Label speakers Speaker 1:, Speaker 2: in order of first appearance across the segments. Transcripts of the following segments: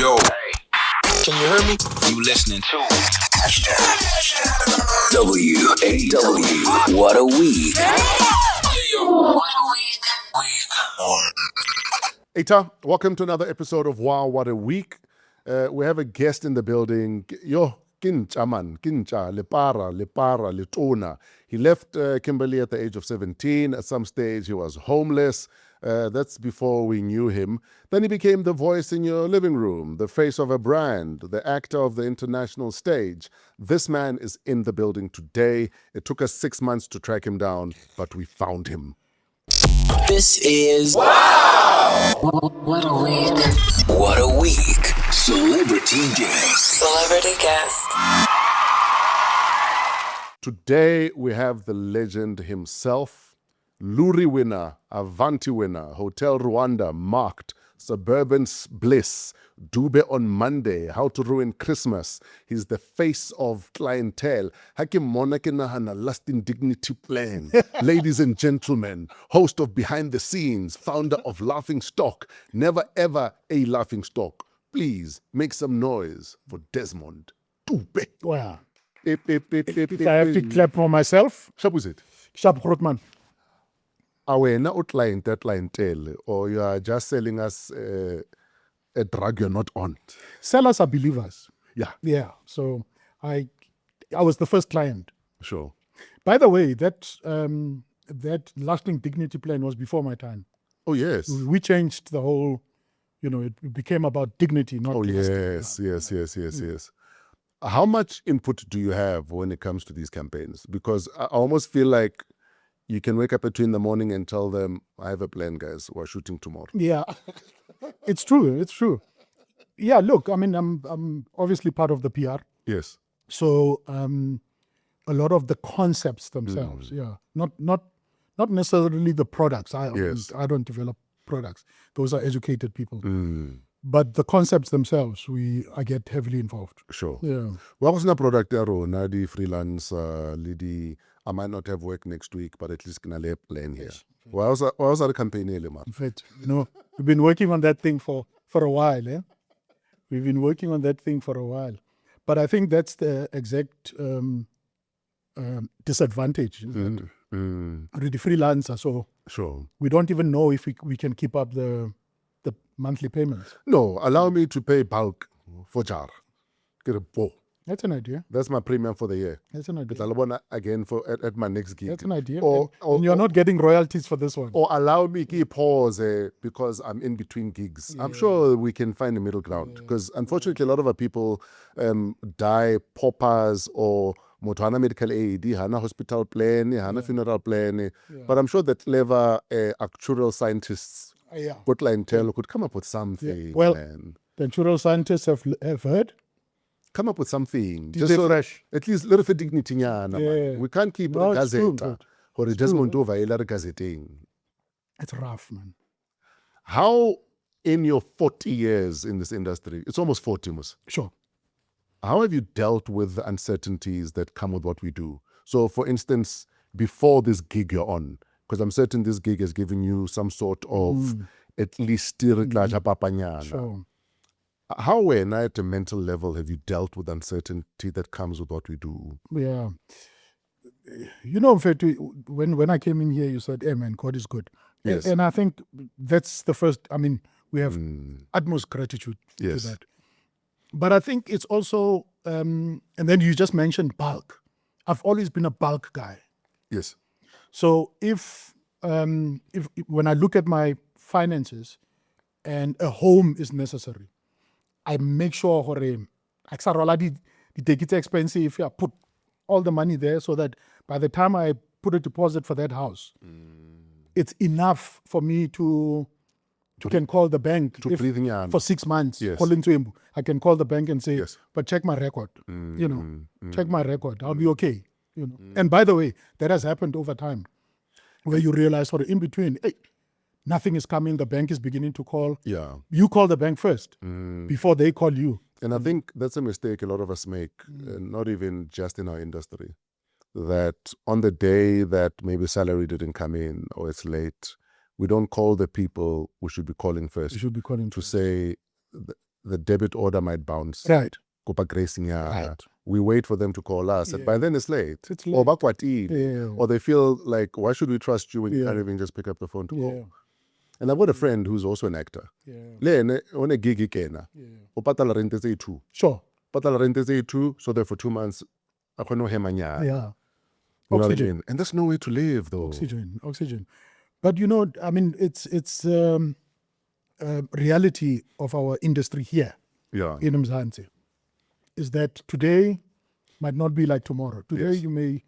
Speaker 1: Yo, can you hear me? You listening to
Speaker 2: WAW. What a week.
Speaker 3: Eita, welcome to another episode of Wow, What a Week. We have a guest in the building. Yo, Kincha man, Kincha, Lepara, Letona. He left Kimberley at the age of 17. At some stage, he was homeless. That's before we knew him. Then he became the voice in your living room, the face of a brand, the actor of the international stage. This man is in the building today. It took us 6 months to track him down, but we found him.
Speaker 2: This is Wow! What a week. What a week. Celebrity guest.
Speaker 3: Today we have the legend himself, Loerie winner, Avanti winner, Hotel Rwanda marked, Suburban Bliss, Dube on Monday, How to Ruin Christmas. He's the face of Clientele. Hakim Monakina Lasting Dignity Plan. Ladies and gentlemen, host of Behind the Scenes, founder of Laughing Stock, never ever a laughing stock. Please make some noise for Desmond Dube.
Speaker 4: Wow.
Speaker 3: If
Speaker 4: If I have to clap for myself,
Speaker 3: Shabuzit.
Speaker 4: Shab Grootman.
Speaker 3: Are we not clientele, or you are just selling us a drug you're not on?
Speaker 4: Sellers are believers.
Speaker 3: Yeah,
Speaker 4: Yeah. So I was the first client.
Speaker 3: sure.
Speaker 4: By the way, that lasting dignity plan was before my time.
Speaker 3: Oh, yes.
Speaker 4: We changed the whole, it became about dignity, not
Speaker 3: Oh,
Speaker 4: lasting.
Speaker 3: yes. How much input do you have when it comes to these campaigns? Because I almost feel like you can wake up at 2 a.m. and tell them, I have a plan, guys. We're shooting tomorrow.
Speaker 4: Yeah. It's true. Yeah, look, I mean, I'm obviously part of the PR.
Speaker 3: Yes.
Speaker 4: So a lot of the concepts themselves, not necessarily the products.
Speaker 3: Yes.
Speaker 4: I don't develop products. Those are educated people. But the concepts themselves, I get heavily involved.
Speaker 3: Sure.
Speaker 4: Yeah.
Speaker 3: What was the product there? Nadi freelance lady. I might not have work next week, but at least can I plan here. What was the campaign?
Speaker 4: In fact, we've been working on that thing for a while. We've been working on that thing for a while. But I think that's the exact disadvantage. Already freelancer, so
Speaker 3: Sure.
Speaker 4: we don't even know if we can keep up the monthly payments.
Speaker 3: No, allow me to pay bulk for jar. Get a bow.
Speaker 4: That's an idea.
Speaker 3: That's my premium for the year.
Speaker 4: That's an idea.
Speaker 3: But again at my next gig.
Speaker 4: That's an idea.
Speaker 3: Or
Speaker 4: you're not getting royalties for this one.
Speaker 3: Or allow me to pause because I'm in between gigs. I'm sure we can find a middle ground. Because unfortunately, a lot of our people die paupers or Motwana medical aid, Hana hospital plan, Hana funeral plan. But I'm sure that clever actuarial scientists, good clientele, could come up with something.
Speaker 4: Yeah. Well,
Speaker 3: man.
Speaker 4: The actuarial scientists have heard.
Speaker 3: Come up with something.
Speaker 4: Just so fresh.
Speaker 3: At least little bit dignity. We can't keep
Speaker 4: No,
Speaker 3: a
Speaker 4: it's true,
Speaker 3: gazette.
Speaker 4: but
Speaker 3: Or Desmond Dube gazetting.
Speaker 4: It's rough, man.
Speaker 3: How in your 40 years in this industry, it's almost 40, Mus,
Speaker 4: Sure.
Speaker 3: how have you dealt with the uncertainties that come with what we do? So, for instance, before this gig you're on, because I'm certain this gig has given you some sort of at least papanyana.
Speaker 4: Sure.
Speaker 3: How, when at a mental level, have you dealt with uncertainty that comes with what we do?
Speaker 4: Yeah. Mfethu, when I came in here, you said, hey, man, God is good.
Speaker 3: Yes.
Speaker 4: And I think that's the first, we have utmost gratitude to that. But I think it's also, and then you just mentioned bulk. I've always been a bulk guy.
Speaker 3: Yes.
Speaker 4: So if when I look at my finances and a home is necessary, I make sure the tickets expensive. I put all the money there so that by the time I put a deposit for that house, it's enough for me to can call the bank
Speaker 3: To breathe in
Speaker 4: for 6 months.
Speaker 3: Yes.
Speaker 4: I can call the bank and say,
Speaker 3: Yes.
Speaker 4: but check my record. Check my record. I'll be okay. And by the way, that has happened over time, where you realize in between, hey, nothing is coming. The bank is beginning to call.
Speaker 3: Yeah.
Speaker 4: You call the bank first before they call you.
Speaker 3: And I think that's a mistake a lot of us make, not even just in our industry, that on the day that maybe salary didn't come in or it's late, we don't call the people we should be calling first.
Speaker 4: You should be calling
Speaker 3: to say, the debit order might bounce.
Speaker 4: Right.
Speaker 3: Kopa gracing ya.
Speaker 4: Right.
Speaker 3: We wait for them to call us. And by then it's late.
Speaker 4: It's
Speaker 3: Or
Speaker 4: late.
Speaker 3: bakwatile.
Speaker 4: Yeah.
Speaker 3: Or they feel like, why should we trust you when you can't even just pick up the phone to call?
Speaker 4: Yeah.
Speaker 3: And I've got a friend who's also an actor.
Speaker 4: Yeah.
Speaker 3: Le on a gig ikena. O patala rente tse 2.
Speaker 4: Sure.
Speaker 3: Patala rente tse 2, so there for 2 months I can't hemanya.
Speaker 4: Yeah.
Speaker 3: You know what I
Speaker 4: Oxygen.
Speaker 3: mean? And there's no way to live though.
Speaker 4: Oxygen. But I mean, it's reality of our industry here
Speaker 3: Yeah.
Speaker 4: in Mzansi is that today might not be like tomorrow. Today you may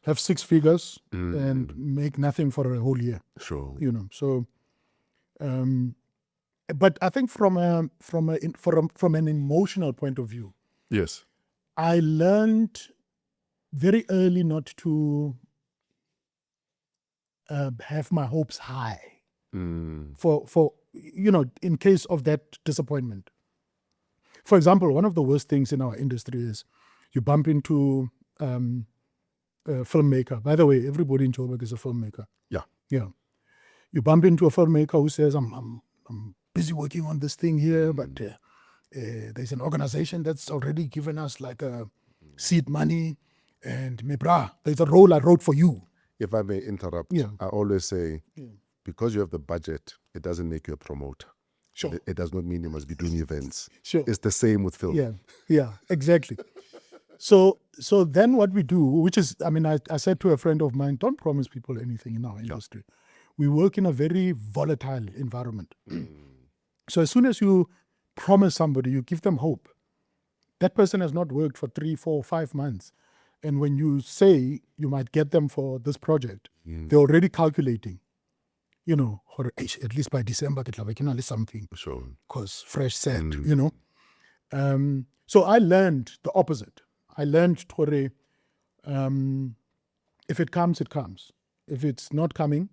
Speaker 4: have 6 figures and make nothing for a whole year.
Speaker 3: Sure.
Speaker 4: So, but I think from an emotional point of view,
Speaker 3: Yes.
Speaker 4: I learned very early not to have my hopes high for in case of that disappointment. For example, one of the worst things in our industry is you bump into a filmmaker. By the way, everybody in Joburg is a filmmaker.
Speaker 3: Yeah.
Speaker 4: Yeah. You bump into a filmmaker who says, I'm busy working on this thing here, but there's an organization that's already given us like a seed money, and me brah, there's a role I wrote for you.
Speaker 3: If I may interrupt, I always say, because you have the budget, it doesn't make you a promoter.
Speaker 4: Sure.
Speaker 3: It does not mean you must be doing events.
Speaker 4: Sure.
Speaker 3: It's the same with film.
Speaker 4: Yeah, exactly. So then what we do, which is, I mean, I said to a friend of mine, don't promise people anything in our industry. We work in a very volatile environment. So as soon as you promise somebody, you give them hope. That person has not worked for 3, 4, 5 months. And when you say you might get them for this project, they're already calculating, or at least by December, get something.
Speaker 3: Sure.
Speaker 4: Because Fresh said, So I learned the opposite. I learned, Tore, if it comes, it comes. If it's not coming,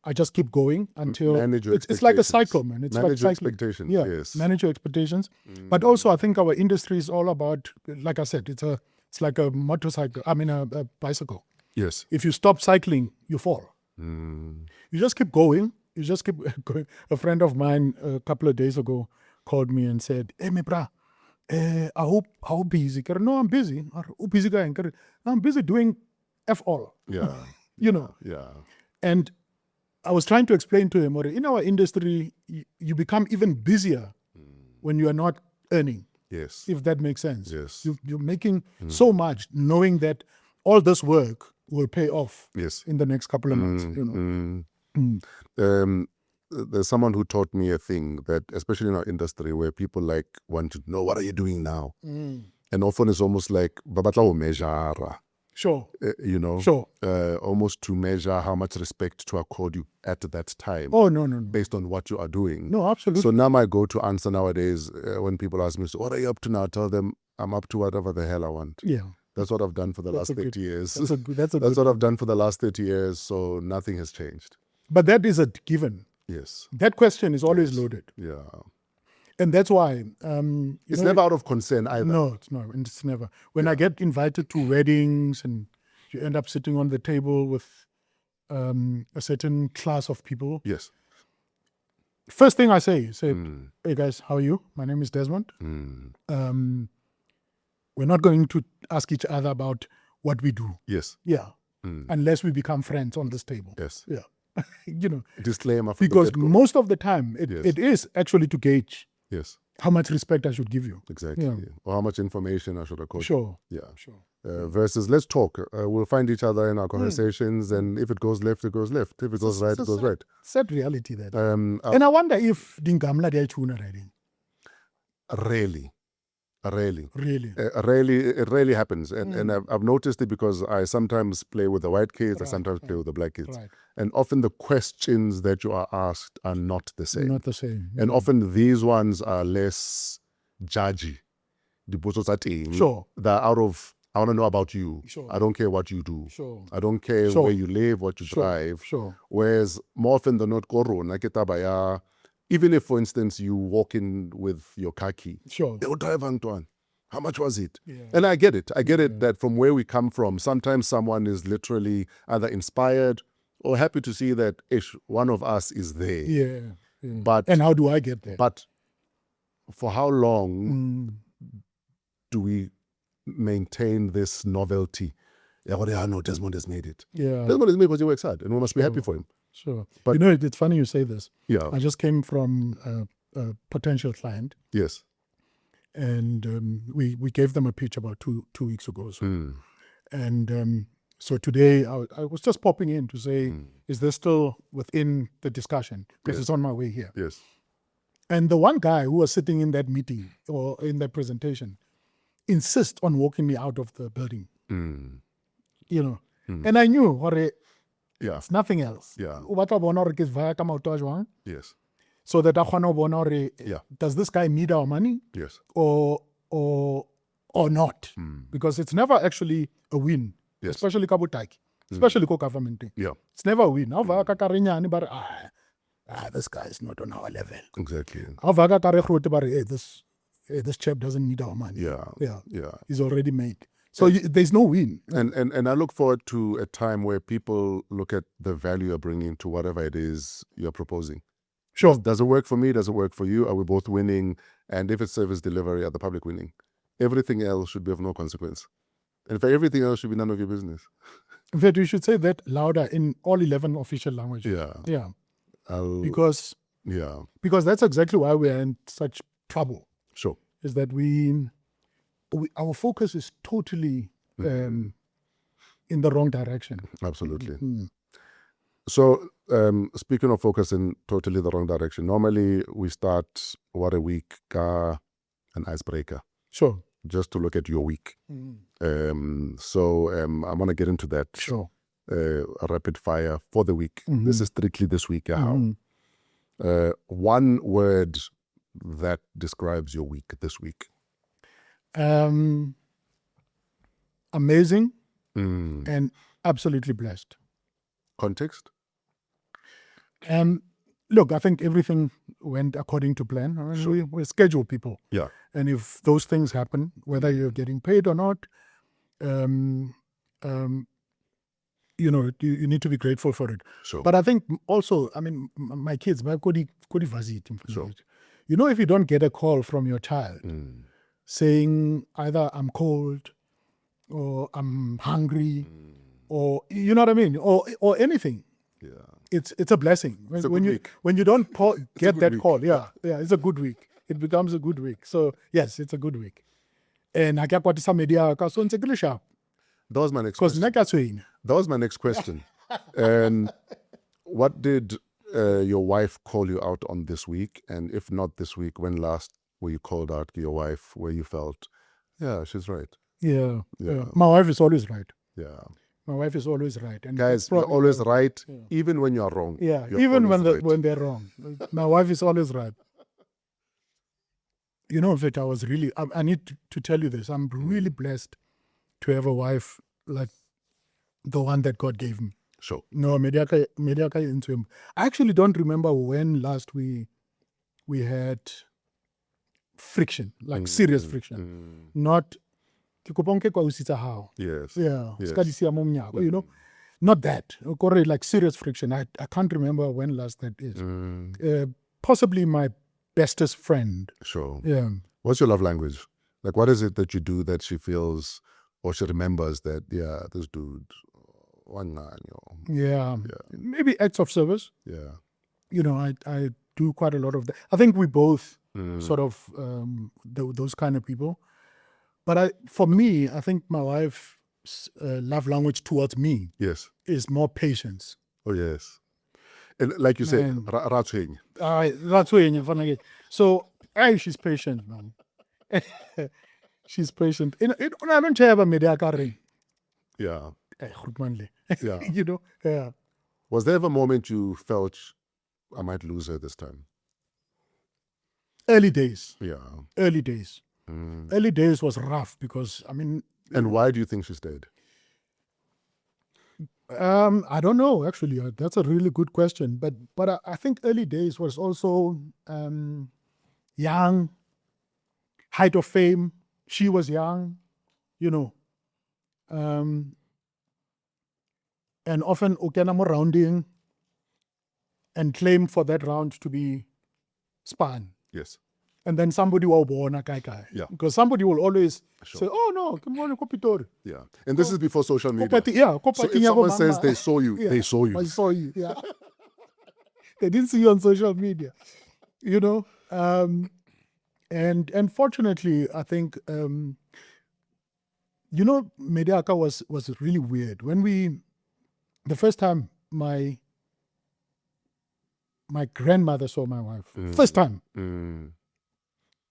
Speaker 4: I just keep going until it's like a cycle, man. It's
Speaker 3: manage
Speaker 4: like
Speaker 3: your expectations.
Speaker 4: Yeah,
Speaker 3: Yes.
Speaker 4: manage your expectations. But also, I think our industry is all about, like I said, it's like a motorcycle. I mean, a bicycle.
Speaker 3: Yes.
Speaker 4: If you stop cycling, you fall. You just keep going. You just keep going. A friend of mine a couple of days ago called me and said, "Hey, me bra, I hope how busy?" No, I'm busy. How busy guy? I'm busy doing F all.
Speaker 3: Yeah. Yeah.
Speaker 4: And I was trying to explain to him, in our industry, you become even busier when you are not earning.
Speaker 3: Yes.
Speaker 4: If that makes sense.
Speaker 3: Yes.
Speaker 4: You're making so much, knowing that all this work will pay off in the next couple of months.
Speaker 3: There's someone who taught me a thing that, especially in our industry, where people want to know, what are you doing now? And often it's almost like babatla ho measure.
Speaker 4: Sure.
Speaker 3: Sure. Almost to measure how much respect to accord you at that time.
Speaker 4: Oh, no.
Speaker 3: Based on what you are doing.
Speaker 4: No, absolutely.
Speaker 3: So now my go-to answer nowadays, when people ask me, so what are you up to now? I tell them, I'm up to whatever the hell I want.
Speaker 4: Yeah.
Speaker 3: That's what I've done for the last 30 years.
Speaker 4: That's
Speaker 3: what I've done for the last 30 years, so nothing has changed.
Speaker 4: But that is a given.
Speaker 3: Yes.
Speaker 4: That question is always loaded.
Speaker 3: Yeah.
Speaker 4: And that's why...
Speaker 3: it's never out of concern either.
Speaker 4: No, it's never. When I get invited to weddings and you end up sitting on the table with a certain class of people.
Speaker 3: Yes.
Speaker 4: First thing I say, hey guys, how are you? My name is Desmond. We're not going to ask each other about what we do.
Speaker 3: Yes.
Speaker 4: Yeah. Unless we become friends on this table.
Speaker 3: Yes.
Speaker 4: Yeah.
Speaker 3: Disclaimer.
Speaker 4: Because most of the time it is actually to gauge how much respect I should give you.
Speaker 3: Exactly. Yeah. Or how much information I should accord.
Speaker 4: Sure.
Speaker 3: Yeah.
Speaker 4: Sure.
Speaker 3: Versus let's talk. We'll find each other in our conversations, and if it goes left, it goes left. If it goes right, it goes right.
Speaker 4: Sad reality that. And I wonder if Dingamla de tuna riding.
Speaker 3: Really.
Speaker 4: Really?
Speaker 3: It rarely happens. And I've noticed it because I sometimes play with the white kids, I sometimes play with the black kids. Right. And often the questions that you are asked are not the same.
Speaker 4: Not the same.
Speaker 3: And often these ones are less judgy.
Speaker 4: Sure.
Speaker 3: They're out of, I want to know about you.
Speaker 4: Sure.
Speaker 3: I don't care what you do.
Speaker 4: Sure.
Speaker 3: I don't care where you live, what you drive.
Speaker 4: Sure.
Speaker 3: Whereas more often than not, even if, for instance, you walk in with your car key, they'll drive Antoine. How much was it? Yeah. And I get it. I get it that from where we come from, sometimes someone is literally either inspired or happy to see that one of us is there.
Speaker 4: Yeah. But and how do I get there?
Speaker 3: But for how long do we maintain this novelty? Yeah, I know Desmond has made it.
Speaker 4: Yeah.
Speaker 3: Desmond has made it because he works hard, and we must be happy for him.
Speaker 4: Sure.
Speaker 3: But-
Speaker 4: You know, it's funny you say this.
Speaker 3: Yeah.
Speaker 4: I just came from a potential client,
Speaker 3: Yes.
Speaker 4: and we gave them a pitch about two weeks ago. So. And so today I was just popping in to say, is this still within the discussion? Because it's on my way here.
Speaker 3: Yes.
Speaker 4: And the one guy who was sitting in that meeting or in that presentation insists on walking me out of the building. You know, and I knew
Speaker 3: Yeah.
Speaker 4: it's nothing else.
Speaker 3: Yeah.
Speaker 4: O batla bona hore ke vaya ka maoto a jwang,
Speaker 3: Yes.
Speaker 4: so that I kgona ho bona hore,
Speaker 3: Yeah.
Speaker 4: does this guy need our money
Speaker 3: Yes.
Speaker 4: or not? Because it's never actually a win,
Speaker 3: Yes.
Speaker 4: especially ka botaki, especially ko government.
Speaker 3: Yeah.
Speaker 4: It's never a win. How vaya ka karenyane ba re, this guy is not on our level.
Speaker 3: Exactly.
Speaker 4: How vaya ka kare grote ba re, hey, this chap doesn't need our money.
Speaker 3: Yeah.
Speaker 4: Yeah.
Speaker 3: Yeah.
Speaker 4: He's already made. So there's no win.
Speaker 3: And I look forward to a time where people look at the value you're bringing to whatever it is you're proposing.
Speaker 4: Sure.
Speaker 3: Does it work for me? Does it work for you? Are we both winning? And if it's service delivery, are the public winning? Everything else should be of no consequence. And if everything else should be none of your business.
Speaker 4: In fact, you should say that louder in all 11 official languages.
Speaker 3: Yeah.
Speaker 4: Yeah.
Speaker 3: Because
Speaker 4: Because that's exactly why we're in such trouble.
Speaker 3: Sure.
Speaker 4: Is that we our focus is totally in the wrong direction.
Speaker 3: Absolutely. So, speaking of focus in totally the wrong direction, normally we start What a Week ka an icebreaker,
Speaker 4: Sure.
Speaker 3: just to look at your week. So I want to get into that.
Speaker 4: Sure.
Speaker 3: A rapid fire for the week. This is strictly this week. One word that describes your week this week.
Speaker 4: Amazing and absolutely blessed.
Speaker 3: Context?
Speaker 4: Look, I think everything went according to plan. I mean, we schedule people.
Speaker 3: Yeah.
Speaker 4: And if those things happen, whether you're getting paid or not, you know, you need to be grateful for it.
Speaker 3: Sure.
Speaker 4: But I think also, I mean, my kids,
Speaker 3: Sure.
Speaker 4: you know, if you don't get a call from your child saying either I'm cold or I'm hungry or, you know what I mean, or anything,
Speaker 3: Yeah.
Speaker 4: it's a blessing.
Speaker 3: It's a
Speaker 4: When
Speaker 3: good
Speaker 4: you
Speaker 3: week.
Speaker 4: when you don't get
Speaker 3: good
Speaker 4: that
Speaker 3: week.
Speaker 4: call, yeah, it's a good week. It becomes a good week. So yes, it's a good week. And I get what is media ka so ntse ke le sharp
Speaker 3: That was my next
Speaker 4: because
Speaker 3: question.
Speaker 4: nna ka tshwenya.
Speaker 3: That was my next question. And what did your wife call you out on this week? And if not this week, when last were you called out to your wife where you felt, yeah, she's right?
Speaker 4: Yeah. My wife is always right.
Speaker 3: Yeah.
Speaker 4: My wife is always right. And
Speaker 3: Guys,
Speaker 4: that's
Speaker 3: you're
Speaker 4: probably-
Speaker 3: always right, even when you're wrong.
Speaker 4: Yeah,
Speaker 3: You're
Speaker 4: even
Speaker 3: always
Speaker 4: when
Speaker 3: right.
Speaker 4: when they're wrong. My wife is always right. You know, in fact, I need to tell you this. I'm really blessed to have a wife like the one that God gave me.
Speaker 3: Sure.
Speaker 4: No, mediaka into him. I actually don't remember when last we had friction, like serious friction. Not ke kopa nke kwa usitsa hao.
Speaker 3: Yes.
Speaker 4: Yeah,
Speaker 3: Yes.
Speaker 4: ska di siya mo mnyako, you know. Not that. Kore, like serious friction. I can't remember when last that is. Possibly my bestest friend.
Speaker 3: Sure.
Speaker 4: Yeah.
Speaker 3: What's your love language? Like, what is it that you do that she feels or she remembers that, yeah, this dude,
Speaker 4: Yeah. Maybe acts of service.
Speaker 3: yeah.
Speaker 4: You know, I do quite a lot of that. I think we both sort of those kind of people. But for me, I think my wife's love language towards me
Speaker 3: Yes.
Speaker 4: is more patience.
Speaker 3: Oh, yes. And like you say,
Speaker 4: Man.
Speaker 3: ratsheng.
Speaker 4: That's why so she's patient, man. She's patient. I don't care about media carry.
Speaker 3: Yeah. Yeah.
Speaker 4: You know, yeah.
Speaker 3: Was there ever a moment you felt I might lose her this time?
Speaker 4: Early days.
Speaker 3: Yeah.
Speaker 4: Early days. Early days was rough because I mean,
Speaker 3: And why do you think she stayed?
Speaker 4: I don't know actually. That's a really good question. But I think early days was also young, height of fame. She was young, you know. And often ukena mo rounding and claim for that round to be span.
Speaker 3: Yes.
Speaker 4: And then somebody will born a guy.
Speaker 3: Yeah.
Speaker 4: Because somebody will always say, oh no, come on, Kopitori.
Speaker 3: Yeah. And this is before social media.
Speaker 4: Yeah,
Speaker 3: So if someone says they saw you,
Speaker 4: Yeah,
Speaker 3: they saw you.
Speaker 4: I saw you. Yeah. They didn't see you on social media. You know? And fortunately, I think Mediaka was really weird. When the first time my grandmother saw my wife, first time,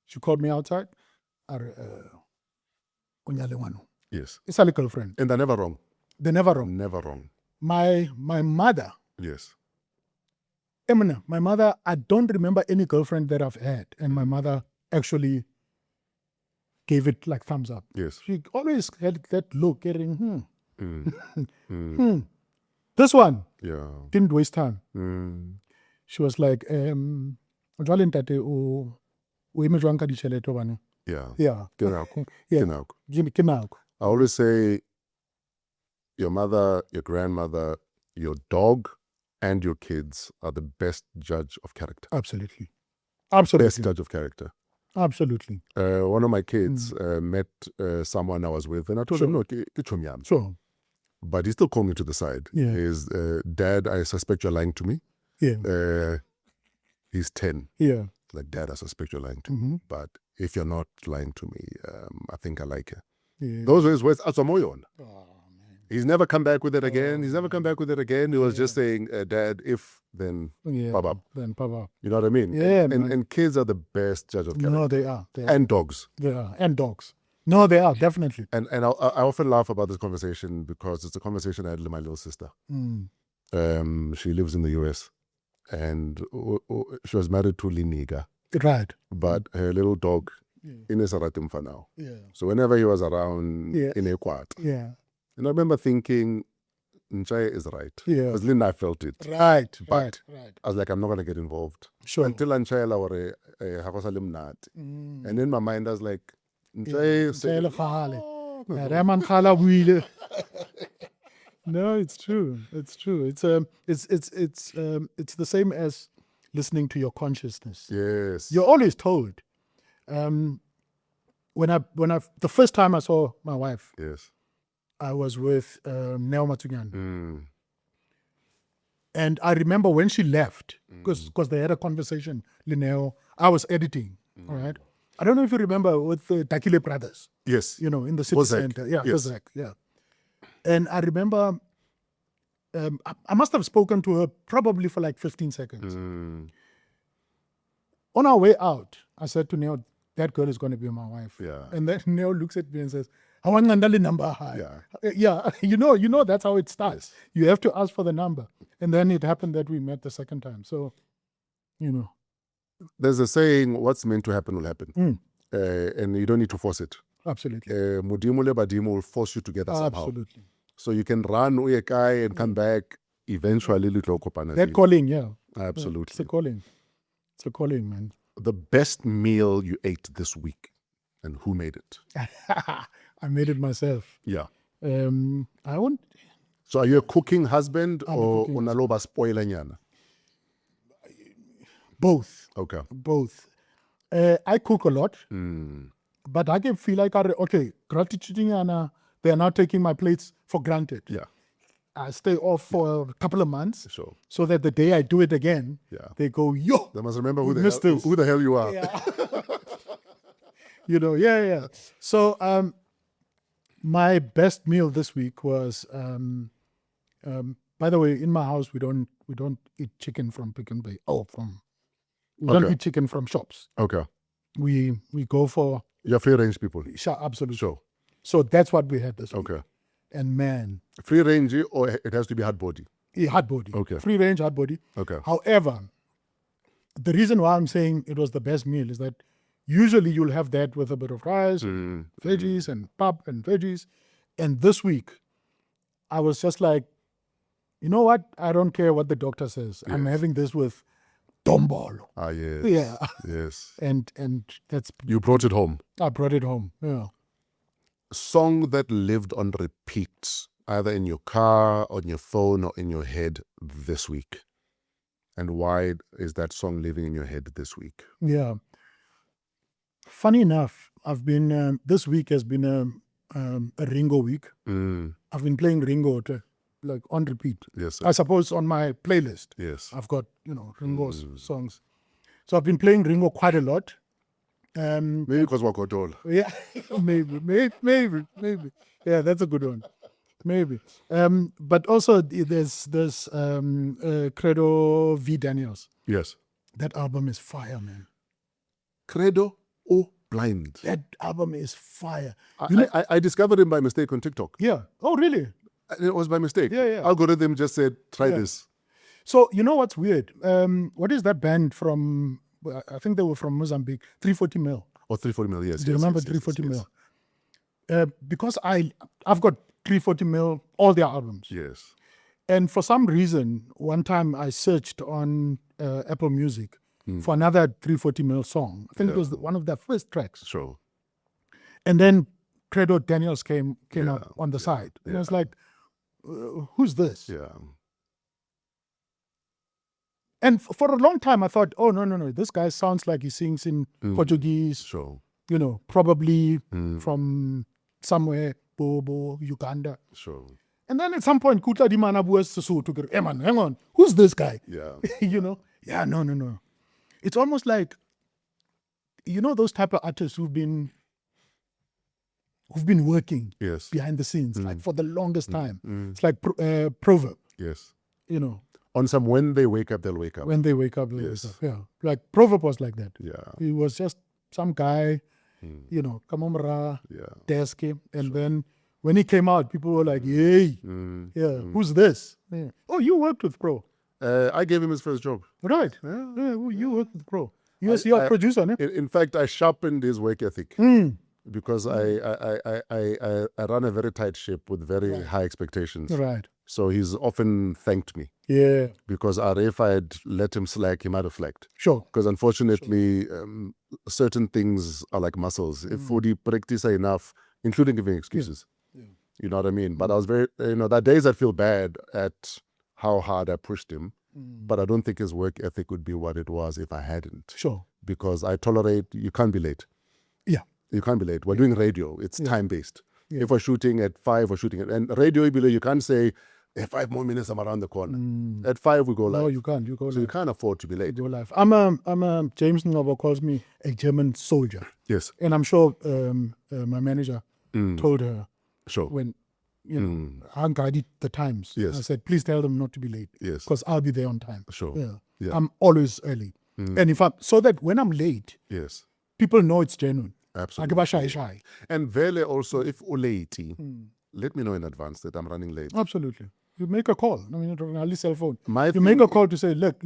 Speaker 4: she called me outside.
Speaker 3: Yes.
Speaker 4: It's a girlfriend.
Speaker 3: And they're never wrong.
Speaker 4: They're never wrong.
Speaker 3: Never wrong.
Speaker 4: My mother,
Speaker 3: Yes.
Speaker 4: Emina, my mother, I don't remember any girlfriend that I've had. And my mother actually gave it like thumbs up.
Speaker 3: Yes.
Speaker 4: She always had that look, getting, This one
Speaker 3: Yeah.
Speaker 4: didn't waste time. She was like,
Speaker 3: Yeah.
Speaker 4: Yeah.
Speaker 3: Genau.
Speaker 4: Yeah.
Speaker 3: Genau.
Speaker 4: Genau.
Speaker 3: I always say your mother, your grandmother, your dog, and your kids are the best judge of character.
Speaker 4: Absolutely.
Speaker 3: Best
Speaker 4: Absolutely.
Speaker 3: judge of character.
Speaker 4: Absolutely.
Speaker 3: One of my kids met someone I was with, and I told him, no, kichomyam.
Speaker 4: Sure.
Speaker 3: But he still called me to the side.
Speaker 4: Yeah.
Speaker 3: His dad, I suspect you're lying to me.
Speaker 4: Yeah.
Speaker 3: He's 10.
Speaker 4: Yeah.
Speaker 3: Like, Dad, I suspect you're lying to me. But if you're not lying to me, I think I like you.
Speaker 4: Yeah.
Speaker 3: Those were his words. Atsomoyon.
Speaker 4: Oh, man.
Speaker 3: He's never come back with it again. He's never come back with it again. He was just saying, Dad, if, then,
Speaker 4: Yeah.
Speaker 3: Papa.
Speaker 4: Then Papa.
Speaker 3: You know what I mean?
Speaker 4: Yeah,
Speaker 3: And kids are the best judge of character.
Speaker 4: No, they are. They are.
Speaker 3: And dogs.
Speaker 4: They are. And dogs. No, they are, definitely.
Speaker 3: And I often laugh about this conversation because it's a conversation I had with my little sister. She lives in the US. And she was married to Liniga.
Speaker 4: Right.
Speaker 3: But her little dog, Inesaratim for now.
Speaker 4: Yeah.
Speaker 3: So whenever he was around in a quad,
Speaker 4: Yeah.
Speaker 3: and I remember thinking, Nchaya is right.
Speaker 4: Yeah.
Speaker 3: Because Lina, I felt it.
Speaker 4: Right.
Speaker 3: But
Speaker 4: Right.
Speaker 3: I was like, I'm not going to get involved.
Speaker 4: Sure.
Speaker 3: Until Nchaya Laware Hakosalim Nat. And in my mind, I was like, Nchaya.
Speaker 4: No, it's true. It's true. It's the same as listening to your consciousness.
Speaker 3: Yes.
Speaker 4: You're always told. When the first time I saw my wife,
Speaker 3: Yes.
Speaker 4: I was with Neo Matunyan. And I remember when she left, because they had a conversation, Linneo, I was editing, all right? I don't know if you remember with the Dakile brothers.
Speaker 3: Yes.
Speaker 4: You know, in the city
Speaker 3: Ozek.
Speaker 4: center. Yeah,
Speaker 3: Yes.
Speaker 4: Ozek, yeah. And I remember I must have spoken to her probably for like 15 seconds. On our way out, I said to Neo, that girl is going to be my wife.
Speaker 3: Yeah.
Speaker 4: And then Neo looks at me and says, I want the number high.
Speaker 3: Yeah.
Speaker 4: Yeah, you know that's how it starts. You have to ask for the number. And then it happened that we met the second time. So, you know.
Speaker 3: There's a saying, what's meant to happen will happen. And you don't need to force it.
Speaker 4: Absolutely.
Speaker 3: Mudimu le badimu will force you together somehow.
Speaker 4: Absolutely.
Speaker 3: So you can run uyekai and come back eventually.
Speaker 4: That calling, yeah.
Speaker 3: Absolutely.
Speaker 4: It's a calling. It's a calling, man.
Speaker 3: The best meal you ate this week and who made it?
Speaker 4: I made it myself.
Speaker 3: Yeah.
Speaker 4: I won't.
Speaker 3: So are you a cooking husband
Speaker 4: I'm a
Speaker 3: or
Speaker 4: cooking
Speaker 3: unaloba spoiler nyana?
Speaker 4: Both.
Speaker 3: Okay.
Speaker 4: Both. I cook a lot, but I can feel like, okay, gratitude, they are now taking my plates for granted.
Speaker 3: Yeah.
Speaker 4: I stay off for a couple of months,
Speaker 3: Sure.
Speaker 4: so that the day I do it again, they go, yo.
Speaker 3: They must remember who
Speaker 4: missed
Speaker 3: the
Speaker 4: this.
Speaker 3: who the hell you are.
Speaker 4: Yeah. You know, yeah. So my best meal this week was, by the way, in my house we don't eat chicken from Pick and Pay. We don't eat chicken from shops.
Speaker 3: Okay.
Speaker 4: We go for
Speaker 3: You're free range people.
Speaker 4: absolutely.
Speaker 3: Sure.
Speaker 4: So that's what we had this week.
Speaker 3: Okay.
Speaker 4: And man,
Speaker 3: Free range or it has to be hard body?
Speaker 4: hard body.
Speaker 3: Okay.
Speaker 4: Free range, hard body.
Speaker 3: Okay.
Speaker 4: However, the reason why I'm saying it was the best meal is that usually you'll have that with a bit of rice, and veggies and pap and veggies. And this week, I was just like, you know what? I don't care what the doctor says. I'm having this with dombolo.
Speaker 3: Yes.
Speaker 4: Yeah.
Speaker 3: Yes.
Speaker 4: And that's,
Speaker 3: You brought it home.
Speaker 4: I brought it home. Yeah.
Speaker 3: Song that lived on repeat, either in your car, on your phone, or in your head this week. And why is that song living in your head this week?
Speaker 4: Yeah. Funny enough, I've been this week has been a Ringo week. I've been playing Ringo like on repeat.
Speaker 3: Yes, sir.
Speaker 4: I suppose on my playlist.
Speaker 3: Yes.
Speaker 4: I've got Ringo's songs, so I've been playing Ringo quite a lot.
Speaker 3: Maybe because we're Kotola.
Speaker 4: Yeah, maybe. Yeah, that's a good one. Maybe. But also there's Credo V. Daniels.
Speaker 3: Yes.
Speaker 4: That album is fire, man.
Speaker 3: Credo or Blind.
Speaker 4: That album is fire.
Speaker 3: I discovered him by mistake on TikTok.
Speaker 4: Yeah. Oh, really?
Speaker 3: It was by mistake.
Speaker 4: Yeah.
Speaker 3: Algorithm just said, try this.
Speaker 4: So, you know what's weird? What is that band from, I think they were from Mozambique, 340 Mil.
Speaker 3: Or 340 mil, yes.
Speaker 4: Do you remember 340 Mil? Because I've got 340 Mil, all their albums.
Speaker 3: Yes.
Speaker 4: And for some reason, one time I searched on Apple Music for another 340 Mil song. I think it was one of their first tracks.
Speaker 3: Sure.
Speaker 4: And then Credo Daniels came up on the side. And I was like, who's this?
Speaker 3: Yeah.
Speaker 4: And for a long time, I thought, oh, no. This guy sounds like he sings in Portuguese.
Speaker 3: Sure.
Speaker 4: Probably from somewhere, Bobo, Uganda.
Speaker 3: Sure.
Speaker 4: And then at some point, Kutla di Manabu to hey man, hang on, who's this guy?
Speaker 3: Yeah.
Speaker 4: Yeah, no. It's almost like, those type of artists who've been working behind the scenes, like for the longest time. It's like Proverb.
Speaker 3: Yes.
Speaker 4: On
Speaker 3: some when they wake up, they'll wake up.
Speaker 4: When they wake up, they'll wake up. Yeah. Like Proverb was like that.
Speaker 3: Yeah.
Speaker 4: He was just some guy, Kamomra, desk, and then when he came out, people were like, yay, who's this? Yeah. Oh, you worked with Pro.
Speaker 3: I gave him his first job.
Speaker 4: Right. Yeah, you worked with Pro. You're a producer, no?
Speaker 3: In fact, I sharpened his work ethic because I run a very tight ship with very high expectations.
Speaker 4: Right.
Speaker 3: So he's often thanked me.
Speaker 4: Yeah.
Speaker 3: Because if I had let him slack, he might have slacked.
Speaker 4: Sure.
Speaker 3: Because unfortunately, certain things are like muscles. If we practice enough, including giving excuses, you know what I mean? But I was very, there are days I feel bad at how hard I pushed him. But I don't think his work ethic would be what it was if I hadn't.
Speaker 4: Sure.
Speaker 3: Because I tolerate, you can't be late.
Speaker 4: Yeah.
Speaker 3: You can't be late. We're doing radio. It's time-based. Yeah. If we're shooting at 5, we're shooting at... And radio, you can't say, 5 more minutes, I'm around the corner. At 5, we go live.
Speaker 4: No, you can't. You go live.
Speaker 3: So you can't afford to be late.
Speaker 4: You go live. I'm James Ngobo calls me a German soldier.
Speaker 3: Yes.
Speaker 4: And I'm sure my manager told her when, I guided the times.
Speaker 3: Yes.
Speaker 4: I said, please tell them not to be late.
Speaker 3: Yes.
Speaker 4: Because I'll be there on time.
Speaker 3: Sure.
Speaker 4: Yeah. I'm always early. And so that when I'm late, people know it's genuine.
Speaker 3: Absolutely. And Vele also, if you're late, let me know in advance that I'm running late.
Speaker 4: Absolutely. You make a call. I mean, on your cell phone.
Speaker 3: You
Speaker 4: make a call to say, look,